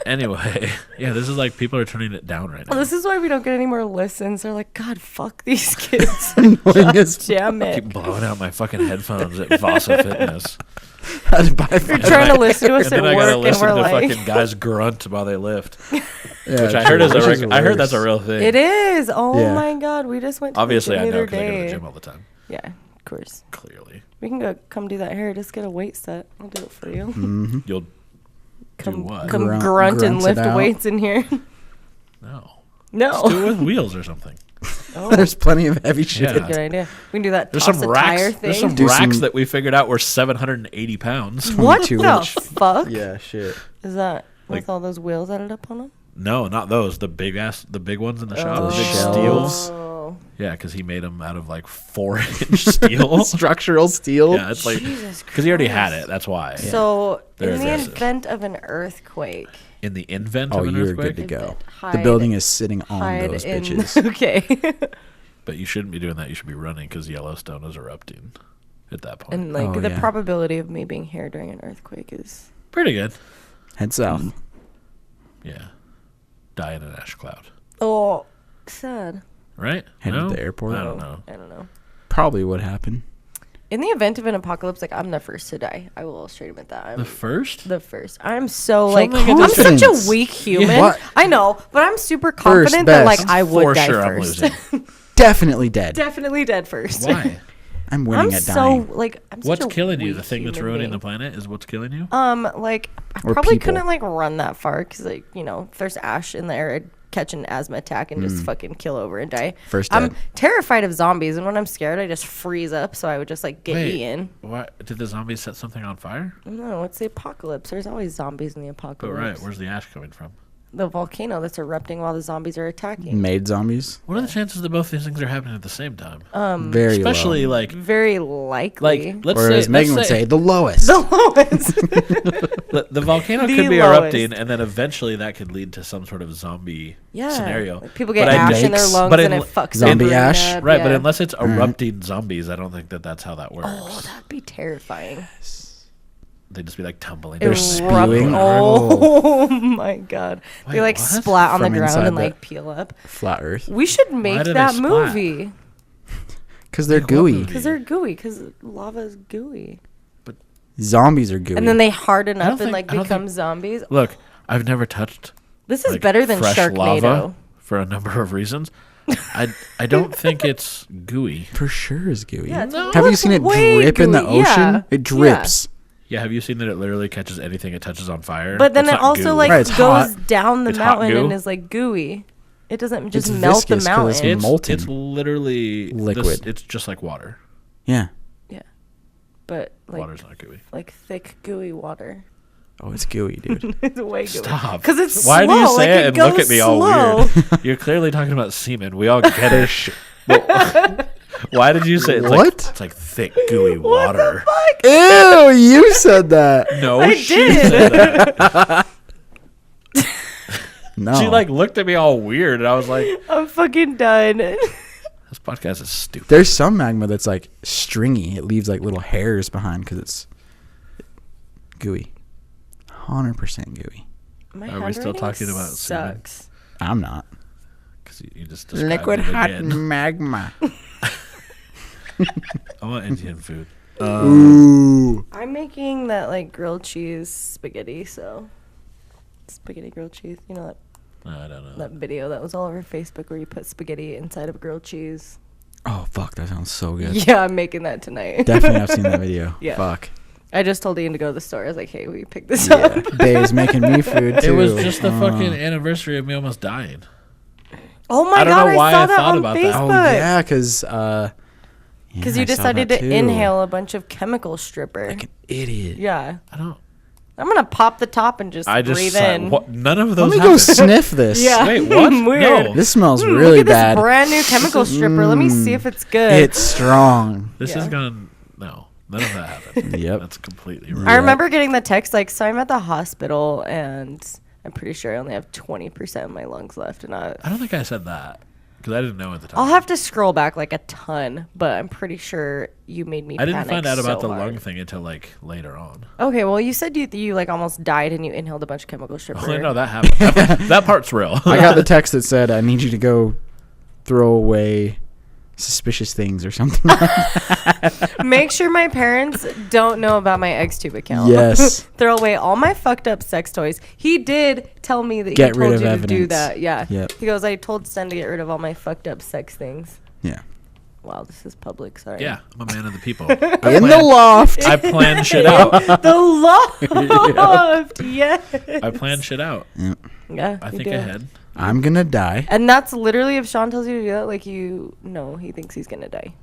Anyway, yeah, this is like people are turning it down right now. Well, this is why we don't get any more listens. They're like, God, fuck these kids. Annoying as Damn I it. keep blowing out my fucking headphones at Vasa Fitness. I'd buy You're trying to listen to us And at then I gotta work, and listen we're to like, fucking guys grunt while they lift, Yeah, which I heard is which I heard that's a worse. real thing. it is. Oh Yeah. my god, we just went to Obviously, the I gym the know other because I go to the day. gym all the time. Yeah, of course. Clearly, We can come do that hair. Just get a weight set. I'll do it for you. Mm-hmm. you'll Come, what? come Grunt- grunt and grunt it lift out. weights in here. no. No. Let's do it with wheels or something. Oh, There's plenty of heavy shit. Yeah. good idea. We can do that. There's Toss some a tire racks. thing. There's some Do racks some- that we figured out were 780 pounds. What 22 the inch. fuck? Yeah, shit. Is that Like- with all those wheels added up on them? No, not those. The big ones in the shop. Those The big shelves. steels. Oh. Yeah, because he made them out of like 4-inch steel. Structural steel. Yeah, it's like Jesus because he already had Christ. it. That's why. So, They're in the aggressive. event of an earthquake, In the invent Oh, of an you're earthquake, good to go. Hide- The building is sitting on hide those in- bitches. Okay. but you shouldn't be doing that. You should be running because Yellowstone is erupting at that point. And like Oh, the yeah. probability of me being here during an earthquake is Pretty good. Head south. Yeah. Die in an ash cloud. sad. Right? Head to the airport. I don't know. I don't know. Probably would happen. In the event of an apocalypse, like I'm the first to die. I will straight admit that. I'm The first? the first. I'm so like Something I'm such a confidence. weak human. Yeah. What? I know, but I'm super confident that best. like I would For die sure I'm first. losing. Definitely dead. Definitely dead first. Why? I'm winning I'm at so dying. like I'm such What's a killing you? weak The thing that's human ruining being. the planet is what's killing you? Like I Or probably people. couldn't like run that far because like if there's ash in the air, I'd catch an asthma attack and just fucking kill over and die. First I'm dead. terrified of zombies, and when I'm scared, I just freeze up. So I would just like get Wait. eaten. Why did the zombies set something on fire? No, it's the apocalypse. There's always zombies in the But apocalypse. right, where's the ash coming from? The volcano that's erupting while the zombies are attacking. Made zombies. What are the chances that both these things are happening at the same time? Very Especially low. like Very likely. let's Whereas say Megan would say the lowest. the lowest. the volcano the could be lowest. erupting, and then eventually that could lead to some sort of zombie Yeah. scenario. Like, people get But I ash in their Yikes. lungs But and in- it fucks Zombie them really ash? bad. Right, but Yeah. unless it's erupting zombies, I don't think that's how that works. Oh, that'd be terrifying. They'd just be like tumbling. They're down. spewing. Oh my god. They Wait, like what? splat on the From ground inside and the- like peel up. Flat Earth. We should make did that they splat? movie. Because they're Like what gooey. movie? Because they're gooey. Because lava is gooey. Zombies are gooey. And then they harden I don't up and think- like I don't become think- zombies. Look, I've never touched This is like, better than fresh Sharknado. lava for a number of reasons. I don't think it's gooey. For sure is gooey. Yeah, it's Have you seen it way drip in the gooey. ocean? Yeah. It drips. Yeah, have you seen that it literally catches anything it touches on fire? But then It's it not also goo. like Right, it's goes hot. down the It's hot mountain goo? and is like gooey. It doesn't just It's melt the viscous 'cause it's mountain. molten. It's literally Liquid. It's just like water. Yeah. Yeah. But like Water's not gooey. like thick gooey water. Oh, it's gooey, dude. It's way gooey. Stop. Because it's Why slow. do you say like, it and look goes at me all slow. weird? You're clearly talking about semen. We all get it. Why did you say it's What? Like, it's like thick, gooey water. Ew, you said that. No, I she did. said that. No. She like looked at me all weird, and I was like, I'm fucking done. "This podcast is stupid." There's some magma that's like stringy. It leaves like little hairs behind because it's gooey. 100% gooey. My Are we still handwriting talking about semen? sucks. I'm not. Because you just described Liquid it hot again. magma. I want Indian food. Ooh. I'm making that like grilled cheese spaghetti, so spaghetti grilled cheese. You know that No, I don't know. that video that was all over Facebook where you put spaghetti inside of grilled cheese. Oh, fuck. That sounds so good. Yeah, I'm making that tonight. Definitely have seen that video. Yeah. Fuck. I just told Ian to go to the store. I was like, hey, will you pick this Yeah. up? Bay's making me food, too. It was just the fucking anniversary of me almost dying. Oh my I don't god, know why I saw I that thought on about that. Facebook. Oh, yeah, because... Because you decided to inhale a bunch of chemical stripper. Like an idiot. Yeah. I don't. I'm gonna pop the top and just breathe in. None of those. Let me go sniff this. Yeah. Wait, what? Weird. No. This smells really look at bad. This brand new chemical stripper. Let me see if it's good. It's strong. This is gonna. No, none of that happened. Yep. That's completely right. I remember getting the text like, so I'm at the hospital and I'm pretty sure I only have 20% of my lungs left, and I don't think I said that because I didn't know at the time. I'll have to scroll back like a ton, but I'm pretty sure you made me. I didn't panic find out about so the hard. lung thing until like later on. Okay, well, you said you like almost died and you inhaled a bunch of chemical stripper. Oh, no, that happened. that part's real. I got the text that said, I need you to go throw away suspicious things or something. Make sure my parents don't know about my XTube account. Yes. Throw away all my fucked up sex toys. He did tell me that Get he rid told of you to evidence. do that. Yeah. Yep. He goes, I told Sten to get rid of all my fucked up sex things. Yeah. Wow, this is public. Sorry. Yeah, I'm a man of the people. In the loft. I plan shit out. The loft. Yes. I plan shit out. Yeah. I you think do. ahead. I'm going to die. And that's literally if Shawn tells you to do that, like he thinks he's gonna die.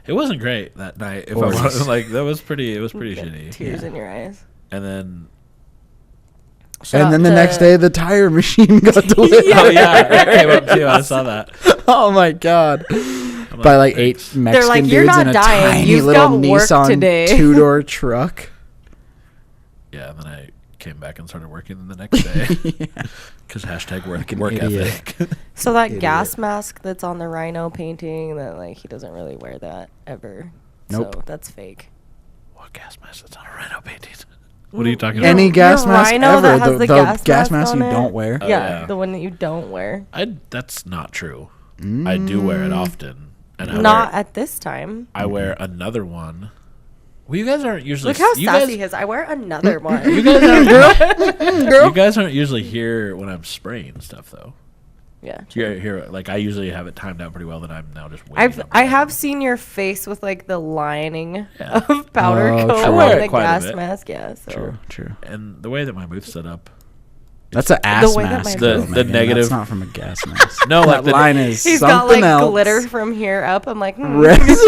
It wasn't great that night. If I Gorgeous. was like, that was pretty. It was pretty Got shitty. Tears in your eyes. And then, Shout And out then the to- next day, the tire machine got delivered. oh yeah, it came up too. I saw that. Oh, my God. I'm By like thanks. 8 Mexican like, "You're dudes not in a dying. tiny You've little got work Nissan today." 2-door truck. Yeah, and then I came back and started working the next day. Because hashtag work idiot. ethic. So that Idiot. gas mask that's on the rhino painting, that like he doesn't really wear that ever. Nope. So that's fake. What gas mask that's on a rhino painting? What are you talking about? Any gas Your mask rhino ever. that has The, the gas gas mask on you it? don't wear. Oh, yeah, yeah. the one that you don't wear. That's not true. I do wear it often. And Not at this time. I wear another one. Well, you guys aren't usually. Look how you sassy guys, he is. I wear another one. You guys aren't, you guys aren't usually here when I'm spraying stuff, though. Yeah. You're here, like I usually have it timed out pretty well. That I'm now just waiting. I have seen your face with like the lining of powder Oh, coat true. I wear on it the quite a gas bit. mask. Yeah. So. True, true. And the way that my booth's set up. That's an ass way that mask. my though, The Megan. negative- That's not from a gas mask. No, like that line is He's something got like else. glitter from here up. I'm like,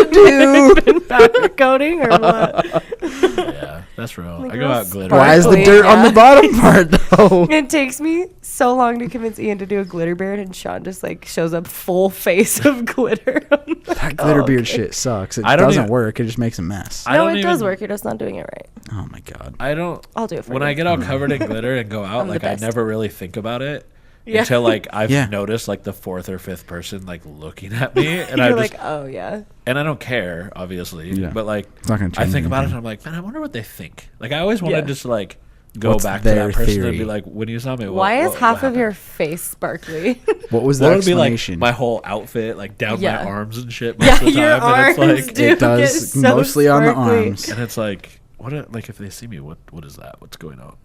Residue. powder coating or what? Yeah, that's real. Like I go real out glitter. Why is the Sparkly, dirt on yeah. the bottom part though? It takes me so long to convince Ian to do a glitter beard, and Shawn just like shows up full face of glitter. That glitter beard shit sucks. It I don't doesn't even- work. It just makes a mess. I No, don't it does even- work. You're just not doing it right. Oh my god. I don't. I'll do it for When you. I get all covered in glitter and go out, I'm the like I best. never really think about it Yeah. until like I've Yeah. noticed like the 4th or 5th person like looking at me, and You're I like, just oh yeah. and I don't care, obviously. Yeah. But like It's not gonna I change think about it, anything. and I'm like, man, I wonder what they think. Like I always wanted Yeah. just to like go What's back to their that person and theory? be like, when you saw me, Why is what half of happened? your face sparkly? What was the Well, it would be like explanation? my whole outfit, like down Yeah. my arms and shit. Most Yeah, of the time, your and arms, it's like, dude. it does get so mostly on the sparkly. arms. and it's like, like if they see me, what is that? What's going on?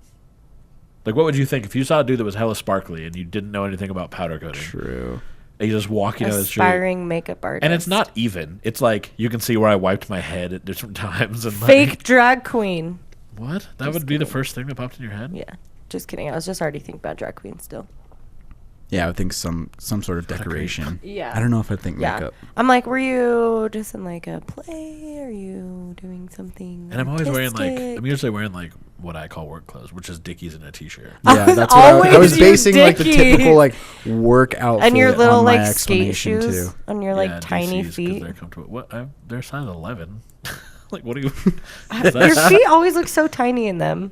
Like, what would you think if you saw a dude that was hella sparkly and you didn't know anything about powder coating? True. And you just walking down the street, Aspiring makeup artist. and it's not even. It's like you can see where I wiped my head at different times and fake like, drag queen. what? That Just would be the kidding. first thing that popped in your head. Yeah, just kidding. I was just already thinking about drag queen still. Yeah, I would think some sort of decoration. Yeah. I don't know if I'd think Yeah, makeup. I'm like, were you just in like a play? Are you doing something? And I'm always wearing like artistic? I'm usually wearing like what I call work clothes, which is Dickies and a t-shirt. Yeah, was that's what I was always basing like the Dickies. typical like work outfit and your little on my like skate explanation shoes too. on your like Yeah, tiny DCs 'cause feet. They're comfortable. What? They're size 11. Like, what do you? Your feet always look so tiny in them.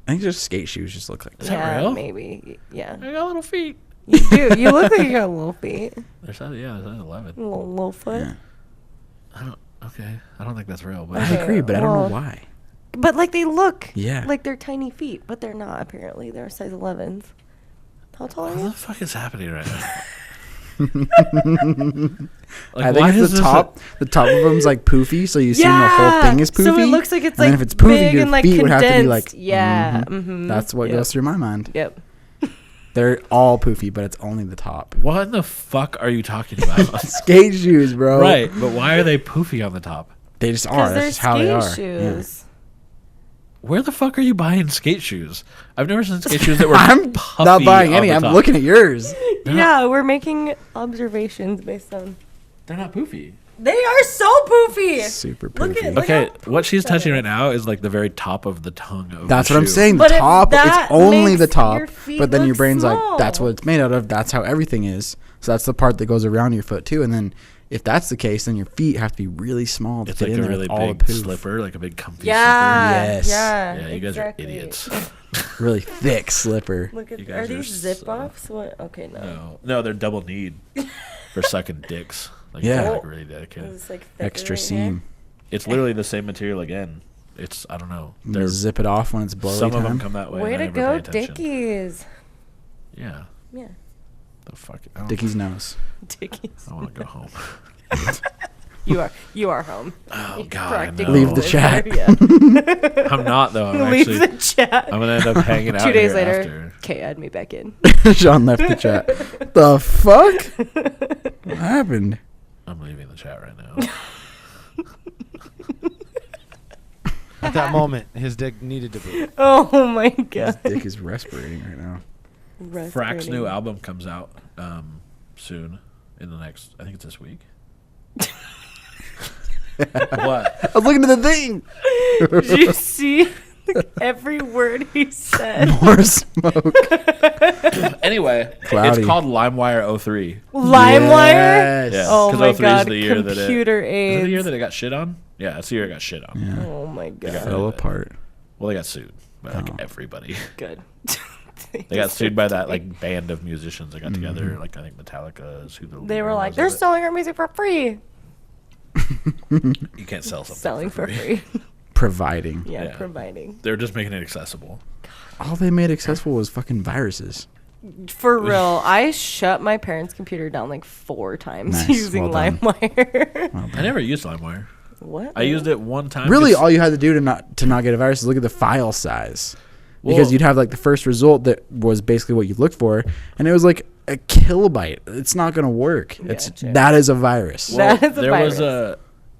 I think just skate shoes just look like Is that. that Yeah, real? maybe. Yeah, I got little feet. you do. You look like you got little feet, They're size 11. little foot. Yeah. I don't. Okay, I don't think that's real, but I Okay, agree, but I don't know well- why. But like they look, Yeah. like they're tiny feet, but they're not. Apparently, they're size 11s. How tall are what the you? fuck is happening right now? I think it's the top. The top of them's like poofy, so you assume the whole thing is poofy. So it looks like it's and like then if it's poofy, big your and like feet would condensed. have to be like. Yeah, mhm. mhm, That's what yep. goes through my mind. Yep. They're all poofy, but it's only the top. What in the fuck are you talking about? Skate shoes, bro. Right, but why are they poofy on the top? They just are. Because That's they're just how they are. skate Yeah. shoes. Where the fuck are you buying skate shoes? I've never seen skate shoes that were I'm puffy not buying on any. the I'm top. looking at yours. They're Yeah, we're making observations based on. They're not poofy. They are so poofy. Super Look poofy. at- look Okay, how what she's that touching is. right now is like the very top of the tongue of That's the what I'm shoe. saying. The But if top, it's that only makes the top. your feet But then your look brain's like, small. that's what it's made out of. That's how everything is. So that's the part that goes around your foot too. And then if that's the case, then your feet have to be really small to It's fit like in a there really with all the big poof. slipper, like a big comfy Yeah. Yes. Yeah. slipper. Yeah, you guys exactly. are idiots. Really thick slipper. Look at You are guys are these zip so- offs? What? Okay, no. No, they're double kneed for sucking dicks. Like, Yeah. they're, like really dedicated. It's like Extra thicker right here. seam. It's literally the same material again. It's I don't know. You They're, just zip it off when it's blowy some of them time. come that way. Way and I to never go, pay attention. Dickies. Yeah. Yeah, The fuck. I don't- Dickie's nose. Dickies. I want to go home. You are home. Oh You God. I practically know. Leave the live chat. there, yeah. I'm not though. I'm Leave actually. the chat. I'm gonna end up hanging out 2 days here later. after. Okay, add me back in. Sean left the chat. The fuck? What happened? I'm leaving the chat right now. At that moment, his dick needed to be. Oh my His god. dick is respirating right now. Frack's new album comes out soon. In the next, I think it's this week. What? I was looking at the thing. Did you see every word he said? More smoke. Anyway, Cloudy. it's called LimeWire 03. LimeWire? Yes. Yeah. Oh 'Cause my 03 is god, the year that it- computer Is it the year AIDS. that it got shit on? Yeah, it's the year it got shit on. Yeah. Oh my got god. Fell apart. Well, they got sued by like Oh. everybody. Good. They got sued by that like band of musicians that got together. Like I think Metallica is who They were like, was they're of it. selling our music for free. You can't sell something Selling for free. Providing. Yeah, Yeah. providing. They're just making it accessible. All they made accessible was fucking viruses. For real, I shut my parents' computer down like 4 times Nice, using well done. LimeWire. Well, I never used LimeWire. What? I used it one time. really, just- all you had to do to not get a virus is look at the file size. Because Well- you'd have like the first result that was basically what you looked for, and it was like a kilobyte. It's not gonna work. Gotcha. That is a virus. Well, That is a virus.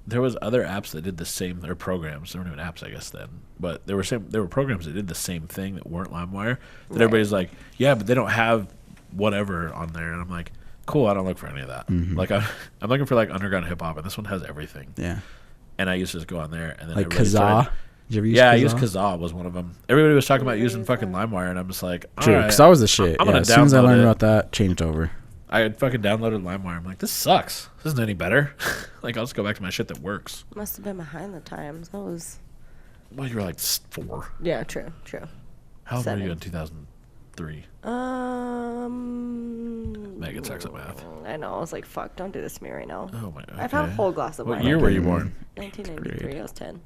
There was other apps that did the same, or programs. They weren't even apps, I guess then, but there were programs that did the same thing that weren't LimeWire. That everybody's like, yeah, but they don't have whatever on there, and I'm like, cool. I don't look for any of that. Like I'm looking for like underground hip hop, and this one has everything. Yeah, And I used to just go on there, and then like everybody Kazaa. started- Did you ever use Yeah, I Kazaa? used Kazaa was one of them. Everybody was talking about using fucking LimeWire, and I'm just like, True, all right, Kazaa was the shit. I'm Yeah, gonna as soon as I download learned it. about that, changed over. I had fucking downloaded LimeWire. I'm like, this sucks. This isn't any better. Like, I'll just go back to my shit that works. Must have been behind the times. That was. Well, you were like 4. Yeah, true. How old were 7. you in 2003? Megan sucks at math. I know. I was like, fuck, don't do this to me right now. Oh my god. I've had a whole glass of What wine. year were you born? 1993. I was 10.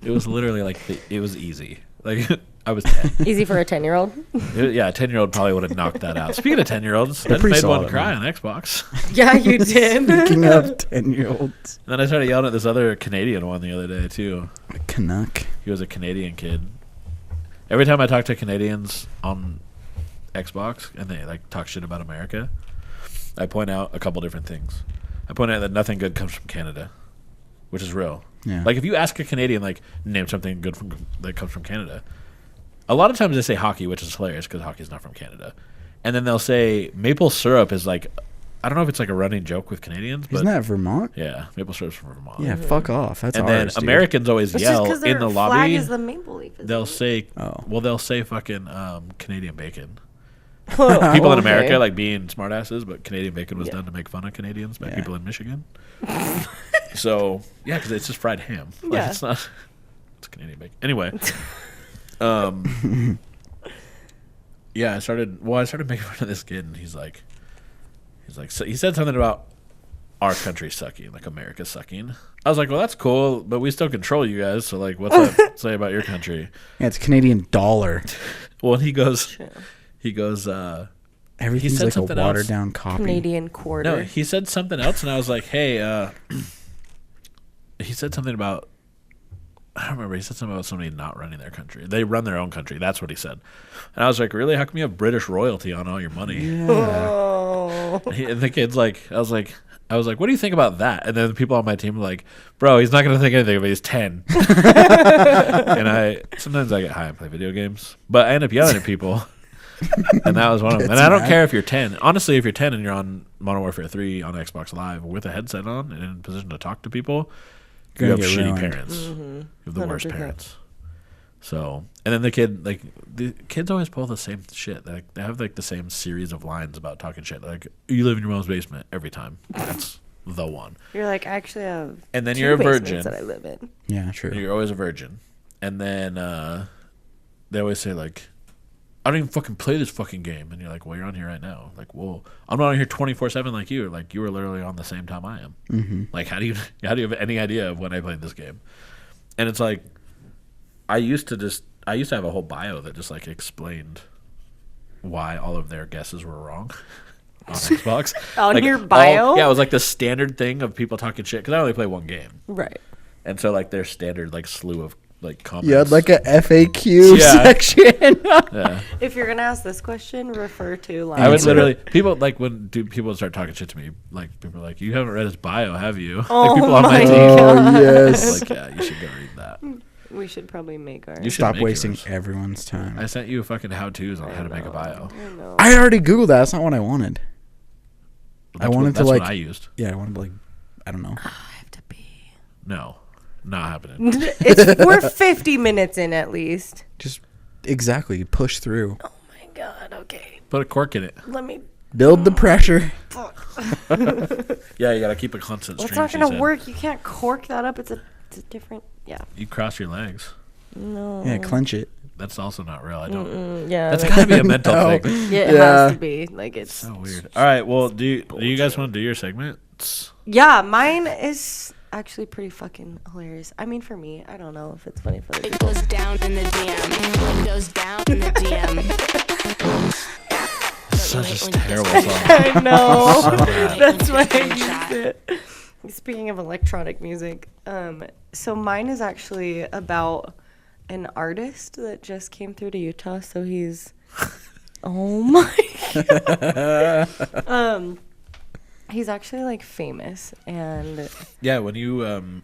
It was literally like, it was easy. Like, I was 10. Easy for a 10-year-old. Yeah, a 10-year-old probably would have knocked that out. Speaking of 10-year-olds, I just pretty made one solid, cry man. on Xbox. Yeah, you did. Speaking of 10-year-olds, And then I started yelling at this other Canadian one the other day, too. a Canuck. He was a Canadian kid. Every time I talk to Canadians on Xbox and they like talk shit about America, I point out a couple different things. I point out that nothing good comes from Canada, which is real. Yeah. Like if you ask a Canadian, like name something good that comes from Canada, a lot of times they say hockey, which is hilarious because hockey's not from Canada, and then they'll say maple syrup is like, I don't know if it's like a running joke with Canadians, but Isn't that Vermont? yeah, maple syrup's from Vermont. Yeah, fuck off. That's and ours, then dude. Americans always It's just yell because in their the flag lobby. is the maple leaf. isn't They'll it? say, Oh. well, they'll say fucking Canadian bacon. Oh, People in okay. America like being smartasses, but Canadian bacon was Yeah. done to make fun of Canadians by Yeah. people in Michigan. So yeah, because it's just fried ham. Like, Yeah. it's not. It's Canadian bacon. Anyway, yeah, I started making fun of this kid, and he's like, so he said something about our country sucking, like America sucking. I was like, well, that's cool, but we still control you guys. So like, what's that say about your country? Yeah, it's Canadian dollar. Well, and he goes, True. Everything's said like a something else. watered down copy. Canadian quarter. No, he said something else, and I was like, hey, he said something about, I don't remember, he said something about somebody not running their country. They run their own country. That's what he said. And I was like, really? How come you have British royalty on all your money? Yeah. Oh. And the kid's like, I was like, what do you think about that? And then the people on my team were like, bro, he's not going to think anything of it. He's 10. And sometimes I get high and play video games, but I end up yelling at people. And that was one of them. And I don't care if you're 10. Honestly, if you're 10 and you're on Modern Warfare 3 on Xbox Live with a headset on and in a position to talk to people, you have shitty ruined. parents. You have the worst 100%. parents. So, and then the kids always pull the same shit. They have like the same series of lines about talking shit. Like, you live in your mom's basement every time. That's the one. You're like, I actually have. And then 2 you're a basements virgin. that I live in. Yeah, true. You're always a virgin. And then they always say, like, I don't even fucking play this fucking game. And you're like, well, you're on here right now. Like, well, I'm not on here 24/7 like you. Like, you were literally on the same time I am. Mm-hmm. Like, how do you have any idea of when I played this game? And it's like, I used to have a whole bio that just like explained why all of their guesses were wrong on Xbox. On like, your bio? Yeah, it was like the standard thing of people talking shit because I only play one game, Right. and so like their standard like slew of like comments. You had like a FAQ Yeah. section. Yeah. If you're gonna ask this question, refer to like. I would literally people like when people start talking shit to me. Like people are like, "You haven't read his bio, have you?" Oh like people on my my team. Oh yes. Like, yeah, you should go read that. We should probably make our. You should Stop make wasting yours. everyone's time. I sent you fucking how-tos on how to make a bio. I know. I already Googled that. That's not what I wanted. That's wanted to, that's like- what I used. Yeah, I wanted to, like, I don't know. I have to pee. No, not happening. We're 50 minutes in at least. Just exactly push through. Oh my god. Okay. Put a cork in it. Let me. Build the pressure. Yeah, you gotta keep a constant It's stream. not she gonna said. work. You can't cork that up. It's a different. Yeah. You cross your legs. No. Yeah, clench it. That's also not real. I don't. Yeah. That's like, gotta be a mental No. thing. yeah, it Yeah. has to be. Like it's. So weird. All right. Well, do you guys want to do your segments? Yeah, mine is actually pretty fucking hilarious. I mean, for me, I don't know if it's funny for the It goes down in the DM. It goes down in the DM. Such a terrible song. I know. So bad. That's why I used it. Speaking of electronic music, so mine is actually about an artist that just came through to Utah. So he's, oh my god, he's actually like famous, and Yeah, when you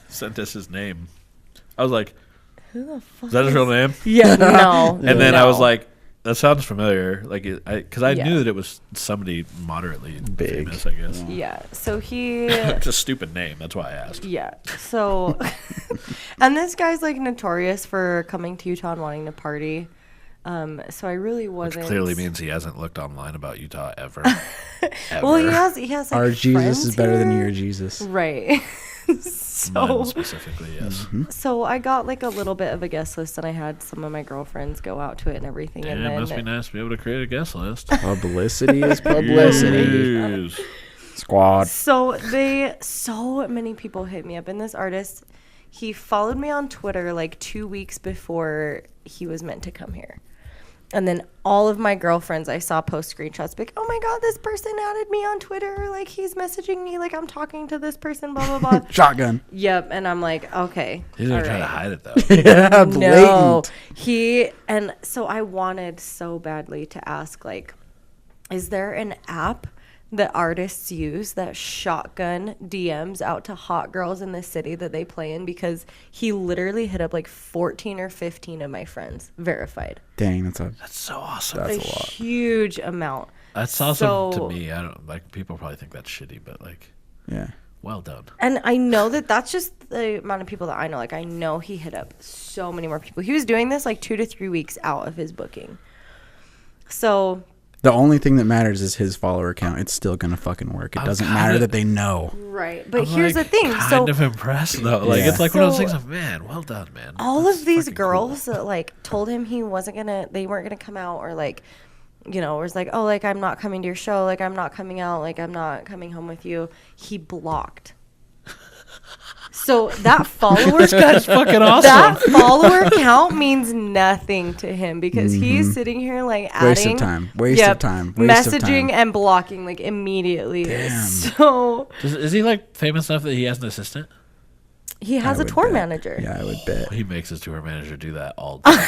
sent us his name, I was like, who the fuck? "Is that his real name?" Yeah, no. And then I was no. like, "That sounds familiar." Like, because I Yeah. knew that it was somebody moderately Big. famous. I guess Yeah, so he. it's a stupid name. That's why I asked. Yeah. So, and this guy's like notorious for coming to Utah and wanting to party. So I really Which wasn't. clearly means he hasn't looked online about Utah ever. Well, he has. He has. Like, Our Jesus friends is better than here. your Jesus. Right. Mine so, specifically, yes. so I got like a little bit of a guest list, and I had some of my girlfriends go out to it and everything. Yeah, and it then must be nice to be able to create a guest list. Publicity is publicity. Yes. Squad. So so many people hit me up, and this artist, he followed me on Twitter like 2 weeks before he was meant to come here. And then all of my girlfriends I saw post screenshots like, oh my god, this person added me on Twitter, like he's messaging me like I'm talking to this person, blah blah blah. Shotgun. Yep. And I'm like, okay. He's gonna all try to right. hide it though. Yeah, No, blatant. and so I wanted so badly to ask, like, is there an app that artists use that shotgun DMs out to hot girls in the city that they play in? Because he literally hit up like 14 or 15 of my friends, verified. Dang, that's That's so awesome. That's a a lot. huge amount. That's awesome So- to me. I don't like people probably think that's shitty, but like, yeah. well done. And I know that that's just the amount of people that I know. Like, I know he hit up so many more people. He was doing this like 2 to 3 weeks out of his booking. So The only thing that matters is his follower count. It's still gonna fucking work. It I'm doesn't kinda- matter that they know. right, but I'm, here's like, the thing. So Kind of impressed though. Like Yeah. it's like one of those So- things of man, well done, man. all That's of these fucking girls cool. that like told him they weren't gonna come out, or like, you know, was like, oh, like I'm not coming to your show, like I'm not coming out, like I'm not coming home with you. He blocked. So that follower That's fucking awesome. that follower count means nothing to him because he's sitting here like Waste adding of time. Waste of time. Waste of messaging time. and blocking like immediately. Damn. So Is he like famous enough that he has an assistant? he has I a would tour bet. manager. Yeah, I would bet. He makes his tour manager do that all the time.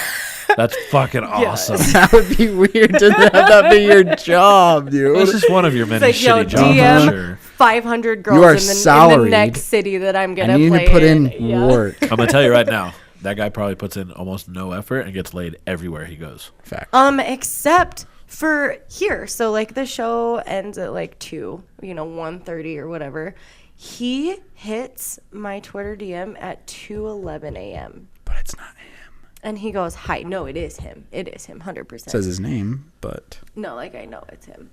That's fucking awesome. That would be weird to have that be your job, dude. This is one of your many It's like, yo, shitty jobs, DM I'm sure. 500 You are girls in the salaried, next city that I'm gonna and you play need to put in Yeah. work. I'm gonna tell you right now. that guy probably puts in almost no effort and gets laid everywhere he goes. Fact. Except for here. So like the show ends at like 2, 1:30 or whatever. He hits my Twitter DM at 2:11 a.m. But it's not him. And he goes, "Hi." No, it is him. It is him, 100%. Says his name, but No, like I know it's him.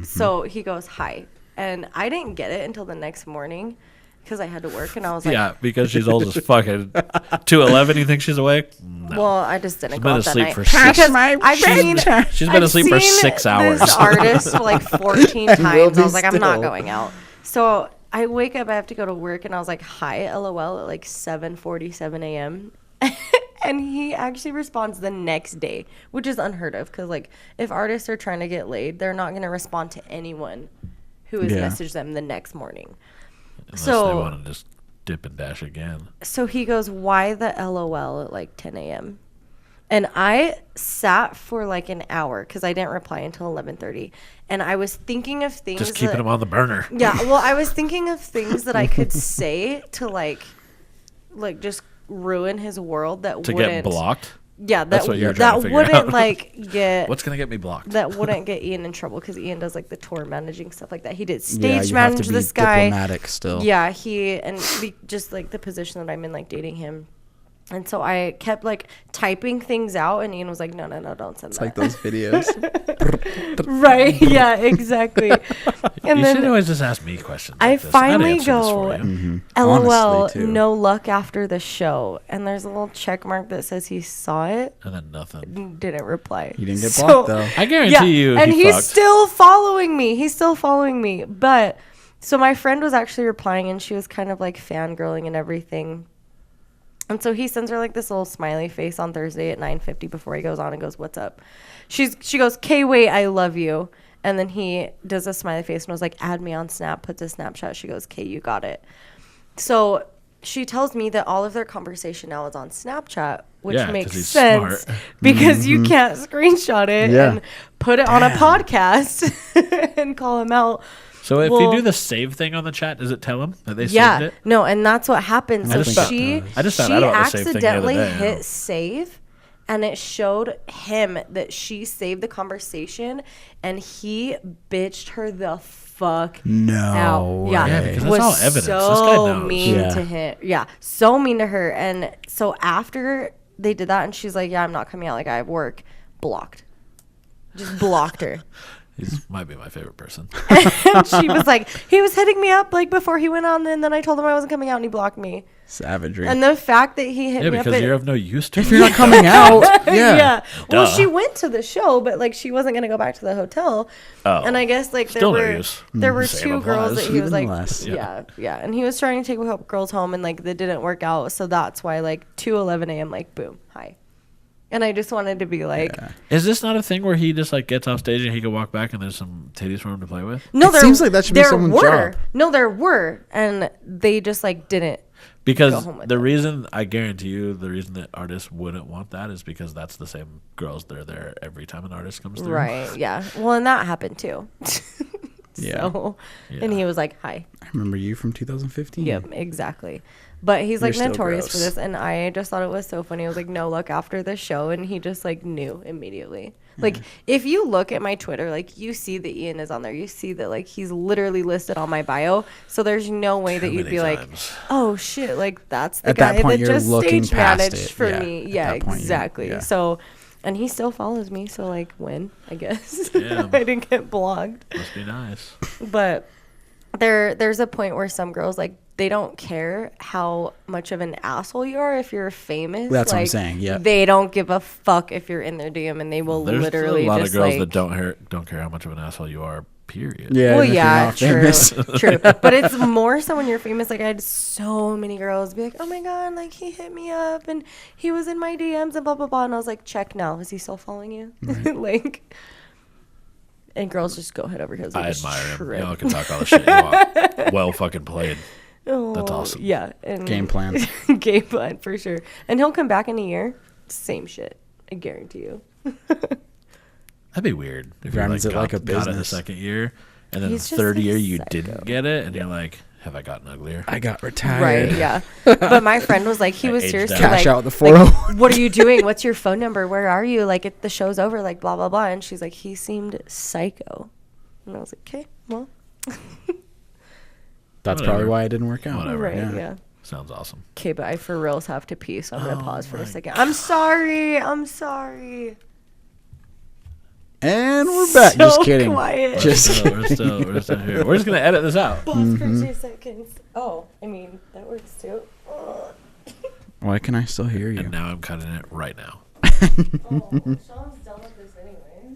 So he goes, "Hi." And I didn't get it until the next morning because I had to work. And I was like, Yeah, because she's old as fucking 2:11. You think she's awake? No. well, I just didn't She's go been out that asleep night. for 6. Because I've seen, She's been asleep for 6 hours. This artist like 14 times. I be was like, I'm not still. going out. So I wake up, I have to go to work, and I was like, "Hi, LOL," at like 7:47 a.m. And he actually responds the next day, which is unheard of because, like, if artists are trying to get laid, they're not going to respond to anyone who has Yeah. messaged them the next morning. Unless So- they want to just dip and dash again. So he goes, "Why the LOL at like 10 a.m.?" And I sat for like an hour because I didn't reply until 11:30. And I was thinking of things. Just keeping that, him on the burner. Yeah, well, I was thinking of things that I could say to like just ruin his world that To wouldn't get blocked? Yeah, That's that what you're trying to figure wouldn't out. like get What's going to get me blocked? that wouldn't get Ian in trouble because Ian does like the tour managing stuff like that. He did yeah, stage you have manage to be this guy. diplomatic still. Yeah, just like the position that I'm in, like dating him. And so I kept like typing things out, and Ian was like, "No, don't send It's that." like those videos. Right? Yeah, exactly. And You should then always just ask me questions. I like this. I'd finally answer this go, for you. "LOL, Honestly, too. no luck after the show." And there's a little check mark that says he saw it, And then nothing. and didn't reply. You didn't get So- blocked though. I guarantee you and he he's fucked. still following me. He's still following me. But so my friend was actually replying, and she was kind of like fangirling and everything. And so he sends her like this little smiley face on Thursday at 9:50 before he goes on and goes, "What's up?" She goes, "K, wait, I love you." And then he does a smiley face and was like, "Add me on Snap," puts a Snapchat. She goes, "K, you got it." So she tells me that all of their conversation now is on Snapchat, which Yeah, 'cause makes he's sense smart. because you can't screenshot it Yeah. and put it on a podcast and call him out. So if Well- you do the save thing on the chat, does it tell him that they Yeah, saved it? no, and that's what happened. I So just found- she I just found out about the save thing the other accidentally day. hit save, and it showed him that she saved the conversation, and he bitched her the fuck No out. Yeah, Yeah, because that's was all evidence. This so guy knows. mean Yeah. to him. Yeah, so mean to her. And so after they did that, and she's like, "Yeah, I'm not coming out. Like I have work." Blocked. Just blocked her. He might be my favorite person. And she was like, he was hitting me up like before he went on, and then I told him I wasn't coming out, and he blocked me. Savagery. And the fact that he hit Yeah, me up, because you're of no use to if me. you're not coming out, yeah. Well, Duh. she went to the show, but like she wasn't gonna go back to the hotel. Oh. And I guess like Still no there use. were Same two girls applies. that he was Even like, less. yeah, and he was trying to take girls home, and like that didn't work out. So that's why like 2:11 a.m. like boom, hi. And I just wanted to be like, Is this not a thing where he just like gets off stage and he can walk back and there's some titties for him to play with? no, It seems like that should be there someone's were. job. No, there were, and they just like didn't. Because Go home with the them. reason, I guarantee you, the reason that artists wouldn't want that is because that's the same girls that are there every time an artist comes through. Right. Yeah. Well, and that happened too. Yeah. So, and he was like, "Hi." I remember you from 2015. Yep, exactly. But he's like You're still notorious for gross. this, and I just thought it was so funny. I was like, "No luck after the show," and he just like knew immediately. Like if you look at my Twitter, like you see that Ian is on there. You see that like he's literally listed on my bio. So there's no way that Too you'd many be like, times. "Oh shit!" Like that's the At that guy point, that you're just looking stage past managed it. for Yeah, me. at Yeah, that point, exactly. yeah. So, and he still follows me. So like, when I guess Damn. I didn't get blocked. Must be nice. But there's a point where some girls like they don't care how much of an asshole you are if you're famous. That's what I'm like, saying, yeah. They don't give a fuck if you're in their DM, and they will There's literally a lot just of girls like, that don't care how much of an asshole you are. Period. Yeah. well, even if you're yeah, not true, famous. true. But it's more so when you're famous. Like I had so many girls be like, "Oh my god, like he hit me up and he was in my DMs and blah blah blah," and I was like, "Check now, is he still following you?" like, and girls just go head over heels. They I just admire him. trip. Y'all can talk all the shit you want. Well fucking played. That's Oh, awesome. Yeah, and Game plan. game plan for sure. And he'll come back in a year, same shit. I guarantee you. That'd be weird if you Runs like it like a got it the business. second year and then the He's just third a year you psycho. didn't get it and you're like, Have I gotten uglier? I got retired. Right, yeah. But my friend was like, he was aged seriously out. Cash like, out the 401. what are you doing? What's your phone number? Where are you? Like, the show's over, like, blah, blah, blah. And she's like, he seemed psycho. And I was like, okay, well. That's Whatever. probably why it didn't work out. Whatever. Right, Yeah. yeah. Sounds awesome. Okay, but I for reals have to pee, so I'm going to pause for a second. I'm sorry. And we're back. So Just kidding. quiet. Just We're still here. We're just gonna edit this out. Pause for 2 seconds. Oh, I mean, that works too. Why can I still hear you? And now I'm cutting it right now. Oh, Sean's done with this anyway.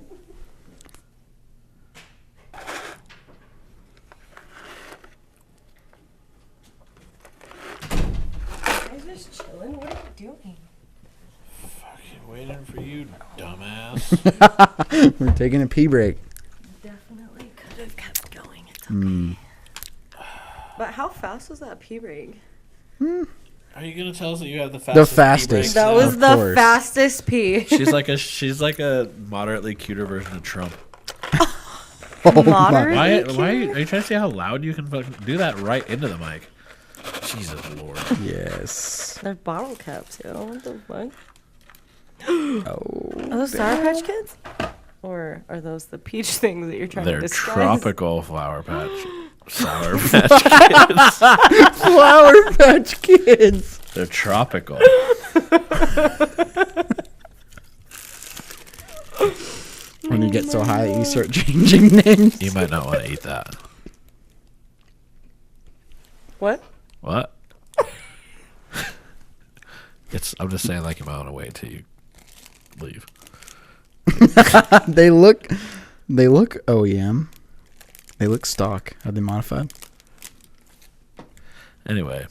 I'm just chilling. What are you doing? Fucking waiting for you, dumbass. We're taking a pee break. Definitely could have kept going. It's okay. But how fast was that pee break? Are you gonna tell us that you have the fastest? The fastest. That Of was the course. fastest pee. She's like a moderately cuter version of Trump. Oh Moderately Why? cute? Are you trying to see how loud you can fucking do that right into the mic? Jesus Lord. Yes. They're bottle caps, yo. What the fuck? Oh. Are those Sour Patch Kids? Or are those the peach things that you're trying They're to disguise? tropical Flower Patch. Sour Patch Kids. Flower Patch Kids. They're tropical. When you get so high that you start changing names. You might not want to eat that. What? What? I'm just saying, like, you might want to wait till you leave. They look OEM. They look stock. Are they modified? Anyway,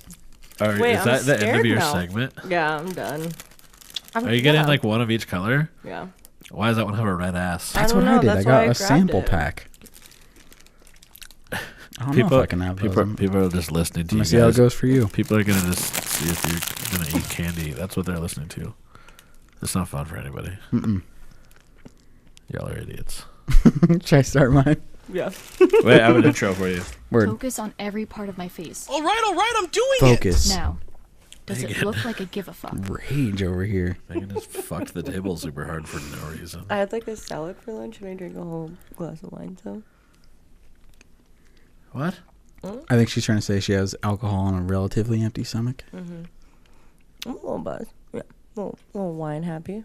Wait, is I'm that the end of scared your now. segment? Yeah, I'm done. Are you getting like one of each color? Yeah. Why does that one have a red ass? That's don't what know, I did. that's I why got I a grabbed sample it. pack. I don't know if I can have those. People are just listening to Let you me see how it guys. goes for you. People are gonna just see if you're gonna eat candy. That's what they're listening to. It's not fun for anybody. Mm-mm. Y'all are idiots. Should I start mine? Yeah. Wait, I have an intro for you. Word. Focus on every part of my face. All right, I'm doing Focus. Now, does it Megan. look like I give a fuck? Rage over here. Megan just fucked the table super hard for no reason. I had like a salad for lunch and I drank a whole glass of wine, so. What? I think she's trying to say she has alcohol on a relatively empty stomach. I'm a little buzzed. Yeah. A little wine happy.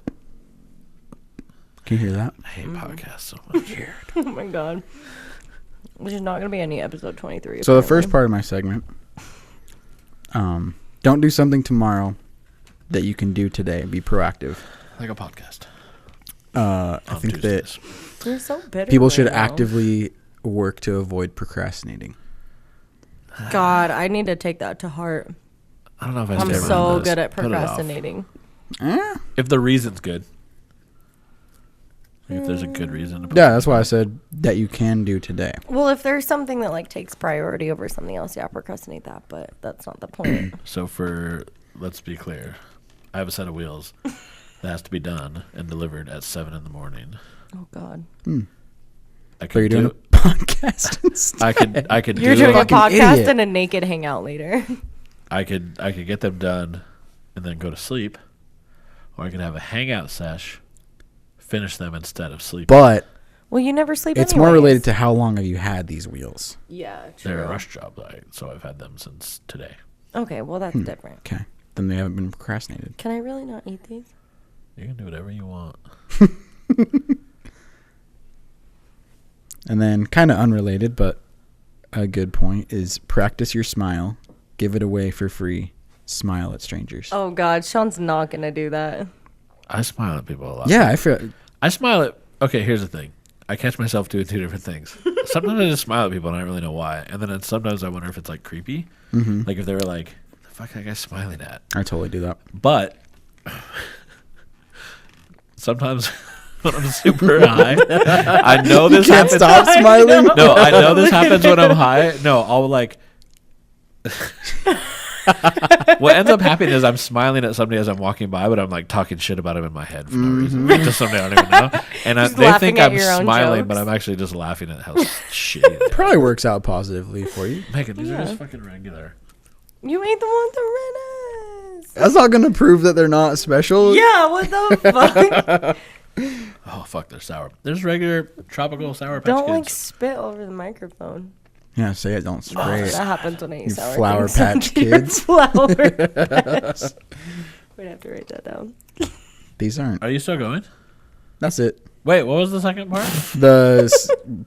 Can you hear that? I hate podcasts so much. Oh my god. Which is not going to be any episode 23. So the apparently. first part of my segment, don't do something tomorrow that you can do today. Be proactive. Like a podcast. I On think that Tuesdays. You're so bitter. people right should now. actively work to avoid procrastinating. God, I need to take that to heart. I don't know if I I'm should ever so do this. good at Put it off. procrastinating. If the reason's good. Like if there's a good reason. To Yeah, that's why I said that you can do today. Well, if there's something that like takes priority over something else, yeah, procrastinate that, but that's not the point. So let's be clear. I have a set of wheels that has to be done and delivered at 7 in the morning. Oh God. I So you're could doing do. a podcast instead. I could You're do. doing a fucking podcast idiot. and a naked hangout later. I could get them done, and then go to sleep, or I can have a hangout sesh, finish them instead of sleeping. But Well, you never sleep. it's more anyways. related to how long have you had these wheels. Yeah, true. They're a rush job, so I've had them since today. Okay, well that's different. Okay. Then they haven't been procrastinated. Can I really not eat these? You can do whatever you want. And then kind of unrelated, but a good point is practice your smile. Give it away for free. Smile at strangers. Oh God, Sean's not gonna do that. I smile at people a lot. Yeah, I feel I smile at. Okay, here's the thing. I catch myself doing two different things. Sometimes I just smile at people and I don't really know why. And then sometimes I wonder if it's like creepy. Like if they were like, the fuck that guy's smiling at. I totally do that. But sometimes when I'm super high, I know this Can't happens. stop smiling. No, I know this happens when I'm high. No, I'll like. What ends up happening is I'm smiling at somebody as I'm walking by, but I'm like talking shit about him in my head for no reason. Just something I don't even know. And they laughing think at I'm your own smiling, jokes. but I'm actually just laughing at how shitty they are. Probably works out positively for you. Megan, these are just fucking regular. You ain't the one with the red eyes. That's not gonna prove that they're not special. Yeah, what the fuck? Oh, fuck, they're sour. There's regular tropical Sour Patch Don't Kids. like spit over the microphone. Yeah, say it. Don't spray it. That happens when I eat You sour Flower things. Patch Kids. Flower Patch. We'd have to write that down. These aren't. Are you still going? That's it. Wait, what was the second part?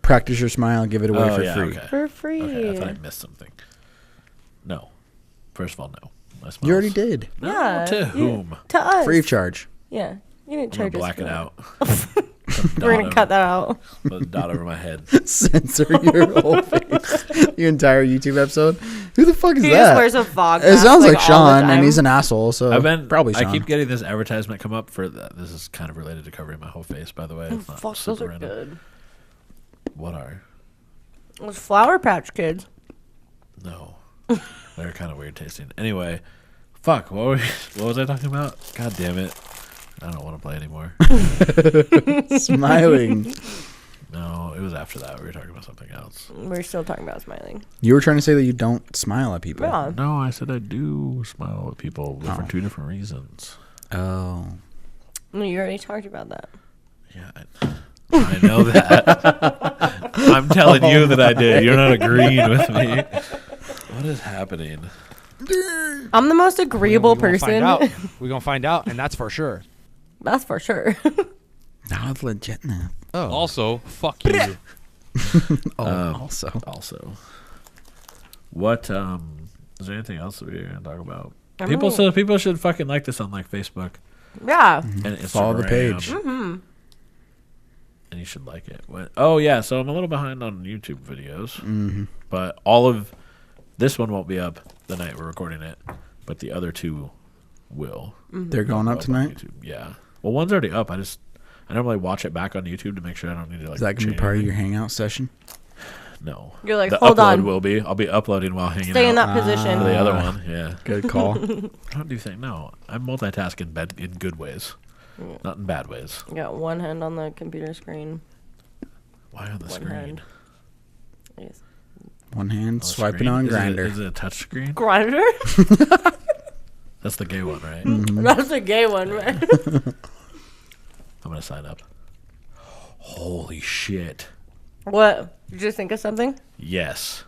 Practice your smile. Give it away for free. Okay. For free. Okay, I thought I missed something. No. First of all, no. My smiles. You already did. No, Yeah, to you- whom? To us. Free of charge. Yeah. You didn't I'm charge gonna us. black it out. We're going to cut that out. Put a dot over my head. Censor your whole face. Your entire YouTube episode. Who the fuck is He that? just wears a fog It mask, sounds like all the Shawn, time. and he's an asshole. So probably Shawn. I keep getting this advertisement come up for that. This is kind of related to covering my whole face, by the way. It's not Fuck, super those are random. good. What are? Those Flower Patch Kids. No. They're kind of weird tasting. Anyway, fuck. What was I talking about? God damn it. I don't want to play anymore. Smiling. No, it was after that. We were talking about something else. We're still talking about smiling. You were trying to say that you don't smile at people. Yeah. No, I said I do smile at people for two different reasons. Oh. No, you already talked about that. Yeah, I know that. I'm telling you that I did. You're not agreeing with me. What is happening? I'm the most agreeable person. We're going to find out, and that's for sure. That's for sure. Now it's legit now. Oh. Also, fuck you. Also. What is there anything else that we're gonna talk about? I People mean- so people should fucking like this on like Facebook Yeah. and Instagram. Follow the page. Mm-hmm. And you should like it. Oh yeah, so I'm a little behind on YouTube videos. Mm-hmm. But all of this one won't be up the night we're recording it, but the other two will. They're going up on tonight? YouTube. Yeah. Well, one's already up. I normally watch it back on YouTube to make sure I don't need to like. Is that going to be change part of anything. your hangout session? No. You're like, the hold upload on. will be. I'll be uploading while hanging Stay in out. that position. For the other one, yeah. Good call. How do you think? No, I multitask in good ways, not in bad ways. You got one hand on the computer screen. Why on the One screen? hand. Yes. One hand The swiping screen? on Is Grinder. Is it a touch screen? Grinder? That's the gay one, right? That's a gay one, man. I'm gonna sign up. Holy shit! What? Did you just think of something? Yes.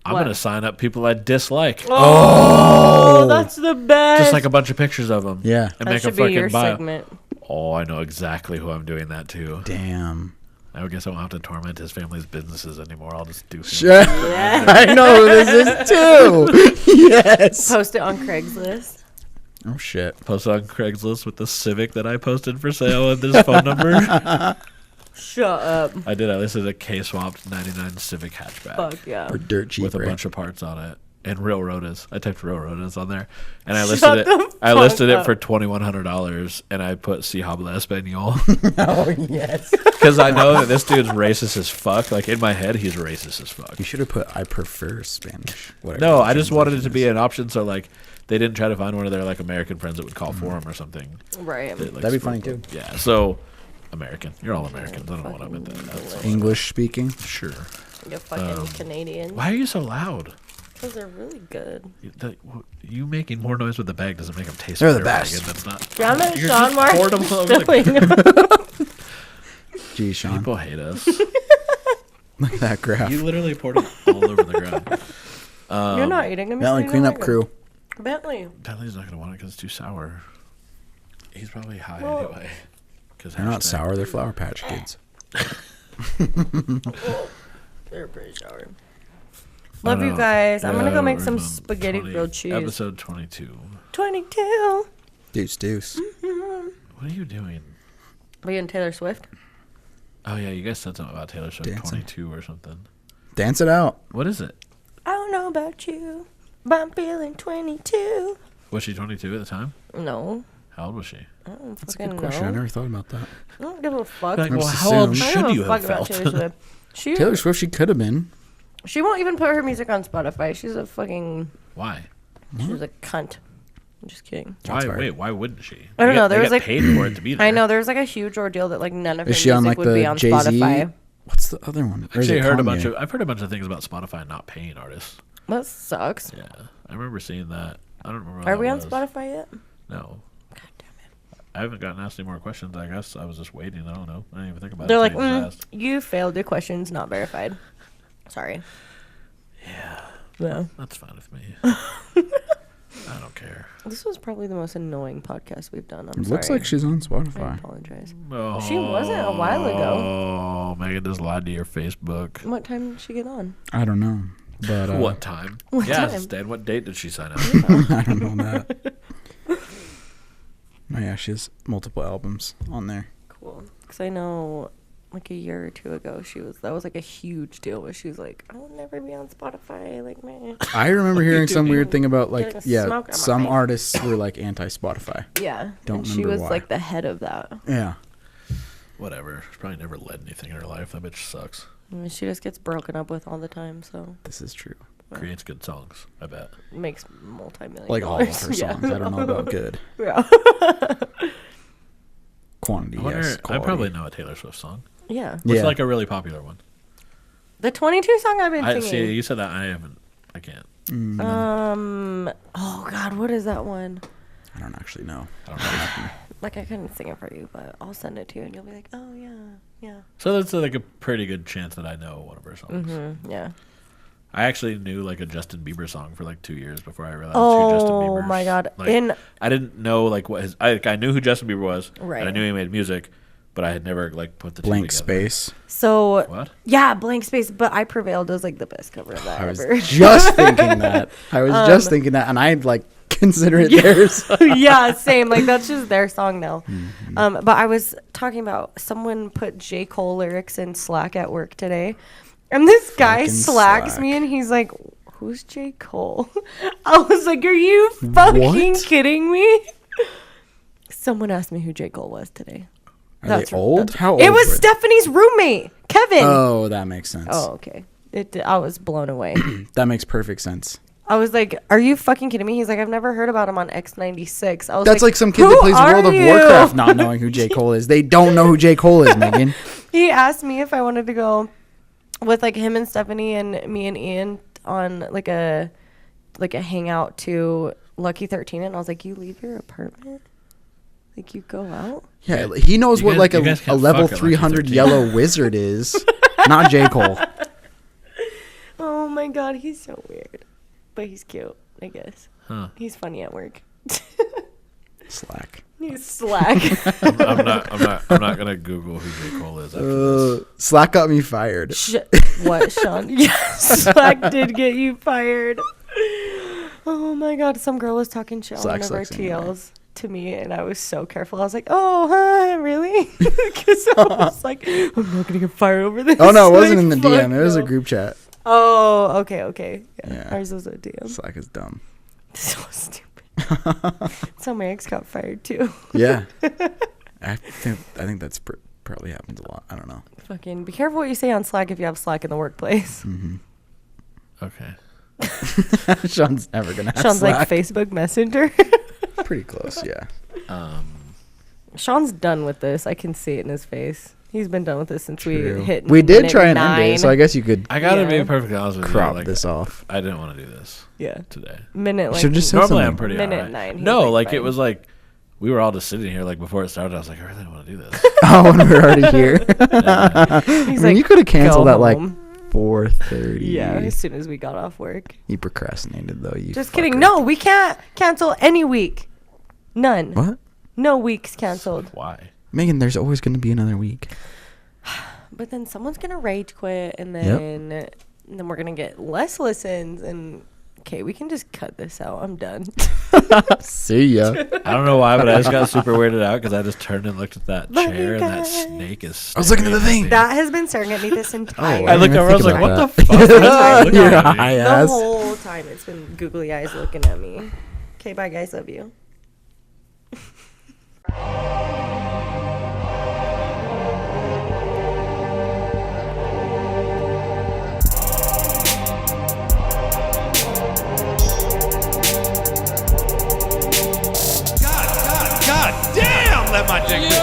I'm What? gonna sign up people I dislike. Oh, that's the best. Just like a bunch of pictures of them. Yeah. And that make a should be fucking your bio. segment. Oh, I know exactly who I'm doing that to. Damn. I guess I won't have to torment his family's businesses anymore. I'll just do. Shit. I know who this is too. Yes. Post it on Craigslist. Oh shit. Post on Craigslist with the Civic that I posted for sale and this phone number. Shut up. I did. I listed a K-swapped 99 Civic hatchback Fuck yeah. Or dirt cheap. with a right? bunch of parts on it and real rotas. I typed real rotas on there, and I Shut listed the it. I fuck listed it up. for $2,100, and I put Si habla español Oh yes. because I know that this dude's racist as fuck. Like in my head, he's racist as fuck. You should have put I prefer Spanish. Whatever No, the I just wanted it to translation be is. an option, so like they didn't try to find one of their like American friends that would call for him or something. Right. That, like, That'd be spoke- funny, too. Yeah, so American. You're all Americans. I don't know what I meant. That. English speaking. Sure. You're fucking Canadian. Why are you so loud? Those are really good. You making more noise with the bag doesn't make them taste They're the better, best. Megan. That's not. John and You're Sean just Mark poured 'em all over the- Gee, Sean. People hate us. Look at that graph. You literally poured it all over the ground. You're not eating them. Bentley cleanup crew. Bentley. Bentley's not gonna want it because it's too sour. He's probably high Well, anyway. Because They're not sour. They're Flower Patch Kids. They're pretty sour. Love you guys. I'm gonna go make some spaghetti grilled cheese. Episode 22. 22. Deuce. What are you doing? We in Taylor Swift? Oh yeah, you guys said something about Taylor Swift Dancing. 22 or something. Dance it out. What is it? I don't know about you, but I'm feeling 22. Was she 22 at the time? No. How old was she? I don't That's a fucking good question. I know. never thought about that. I don't give a fuck. Like, I'm well, just how old assumed. I should don't you give a have fuck about felt? Taylor Swift. She, Taylor Swift, she could have been. She won't even put her music on Spotify. She's a fucking. Why? She's a cunt. I'm just kidding. Why? Wait, why wouldn't she? I don't know. They There was get like paid for it to be there. I know there was like a huge ordeal that like none of her Is she on music like would be the on Jay-Z? Spotify. What's the other one? Or is Actually, it Kanye? I've heard a bunch of things about Spotify not paying artists. That sucks. Yeah, I remember seeing that. I don't remember. Are what we that on was. Spotify yet? No, God damn it. I haven't gotten asked any more questions. I guess I was just waiting. I don't know. I didn't even think about They're it. like, until you just asked. you failed the questions, not verified. Sorry. Yeah. That's fine with me. I don't care. This was probably the most annoying podcast we've done. I'm It sorry. looks like she's on I Spotify. apologize. Oh, She wasn't a while ago. Oh, Megan just lied to your Facebook. What time did she get on? I don't know. But What time? What Yes, time? Stan. What date did she sign up? I don't know that. Oh yeah, she has multiple albums on there. Cool. Because I know like a year or two ago, that was like a huge deal where she was like, I will never be on Spotify. Like, man. I remember hearing some weird thing about like, Getting a smoke on my some face. artists were like anti-Spotify. Yeah. Don't and she remember was why. like the head of that. Yeah. Whatever. She's probably never led anything in her life. That bitch sucks. And she just gets broken up with all the time, so This is true. Creates good songs. I bet. makes multi-million Like all of her dollars. songs. I don't know about good. Yeah. Quantity, I wonder. yes. I Quality. probably know a Taylor Swift song. Yeah. What's Yeah. like a really popular one? The 22 song I've been I singing. see. You said that. I haven't. I can't. Oh God, what is that one? I don't actually know. I don't know. Like I couldn't sing it for you, but I'll send it to you, and you'll be like, oh yeah, yeah, So that's like a pretty good chance that I know one of her songs. yeah. I actually knew like a Justin Bieber song for like 2 years before I realized who Justin Bieber. Oh my God. Like, I didn't know like what his. I knew who Justin Bieber was. Right. And I knew he made music, but I had never like put the two Blank together. Space. So What? yeah, Blank Space. But I Prevailed was like the best cover of that I was ever. just thinking that. And I'd like consider it theirs. Yeah, same. Like that's just their song now. Mm-hmm. But I was talking about someone put J. Cole lyrics in Slack at work today, and this guy Fucking slacks Slack. me, and he's like, "Who's J. Cole?" I was like, "Are you fucking What? kidding me?" Someone asked me who J. Cole was today. Are they old? How old? It was were they? Stephanie's roommate, Kevin. Oh, that makes sense. Oh, okay. I was blown away. That makes perfect sense. I was like, "Are you fucking kidding me?" He's like, "I've never heard about him on X96." I was That's like some kid that "Who plays are World of you?" Warcraft not knowing who J. Cole is. They don't know who J. Cole is, Megan. He asked me if I wanted to go with like him and Stephanie and me and Ian on like a hangout to Lucky 13, and I was like, "You leave your apartment? Like you go out?" Yeah, he knows You what guys- like you guys a can't level fuck at Lucky 300 13. yellow wizard is. Not J. Cole. Oh my God, he's so weird, but he's cute, I guess. Huh. He's funny at work. Slack. He's slack. I'm not gonna Google who J. Cole is after this. Slack got me fired. What, Shawn? Yes, Slack did get you fired. Oh my God, some girl was talking shit on Slack one of our sucks anyway. TLs to me, and I was so careful. I was like, "Oh, huh, really?" Because I was like, "I'm not gonna get fired over this." Oh no, it wasn't Like, in the fuck DM. It was a no. group chat. Oh, okay. Yeah. Yeah. Ours was a DM. Slack is dumb. So stupid. So my ex got fired too. Yeah. I think that's probably happens a lot. I don't know. Fucking be careful what you say on Slack if you have Slack in the workplace. Okay. Sean's never gonna have Sean's Slack. like Facebook Messenger. Pretty close, yeah. Sean's done with this. I can see it in his face. He's been done with this since True. we hit. We did minute try and 9. end it, so I guess you could I gotta Yeah. be perfectly honest with crop you. Like, this off. I didn't want to do this Yeah, today. minute like Should've just said Normally, I'm something. pretty minute alright. 9. he No, was like it fine. was like we were all just sitting here. Like before it started, I was like, I really don't want to do this. Oh, when we're already here. He's I mean, you could have canceled "Go at like home." 4:30. Yeah, as soon as we got off work. You procrastinated though. You Just kidding. fucker. No, we can't cancel any week. None. What? No weeks canceled. Why? Megan, there's always going to be another week. But then someone's gonna rage quit, and then we're gonna get less listens. And okay, we can just cut this out. I'm done. See ya. I don't know why, but I just got super weirded out because I just turned and looked at that Bye, chair and that guys. snake is. I was looking at the staring thing. me. That has been staring at me this entire. I looked didn't over. I was think like, "What about the fuck?" Look Your at me. high The ass. whole time it's been googly eyes looking at me. Okay, bye guys, love you. addicted.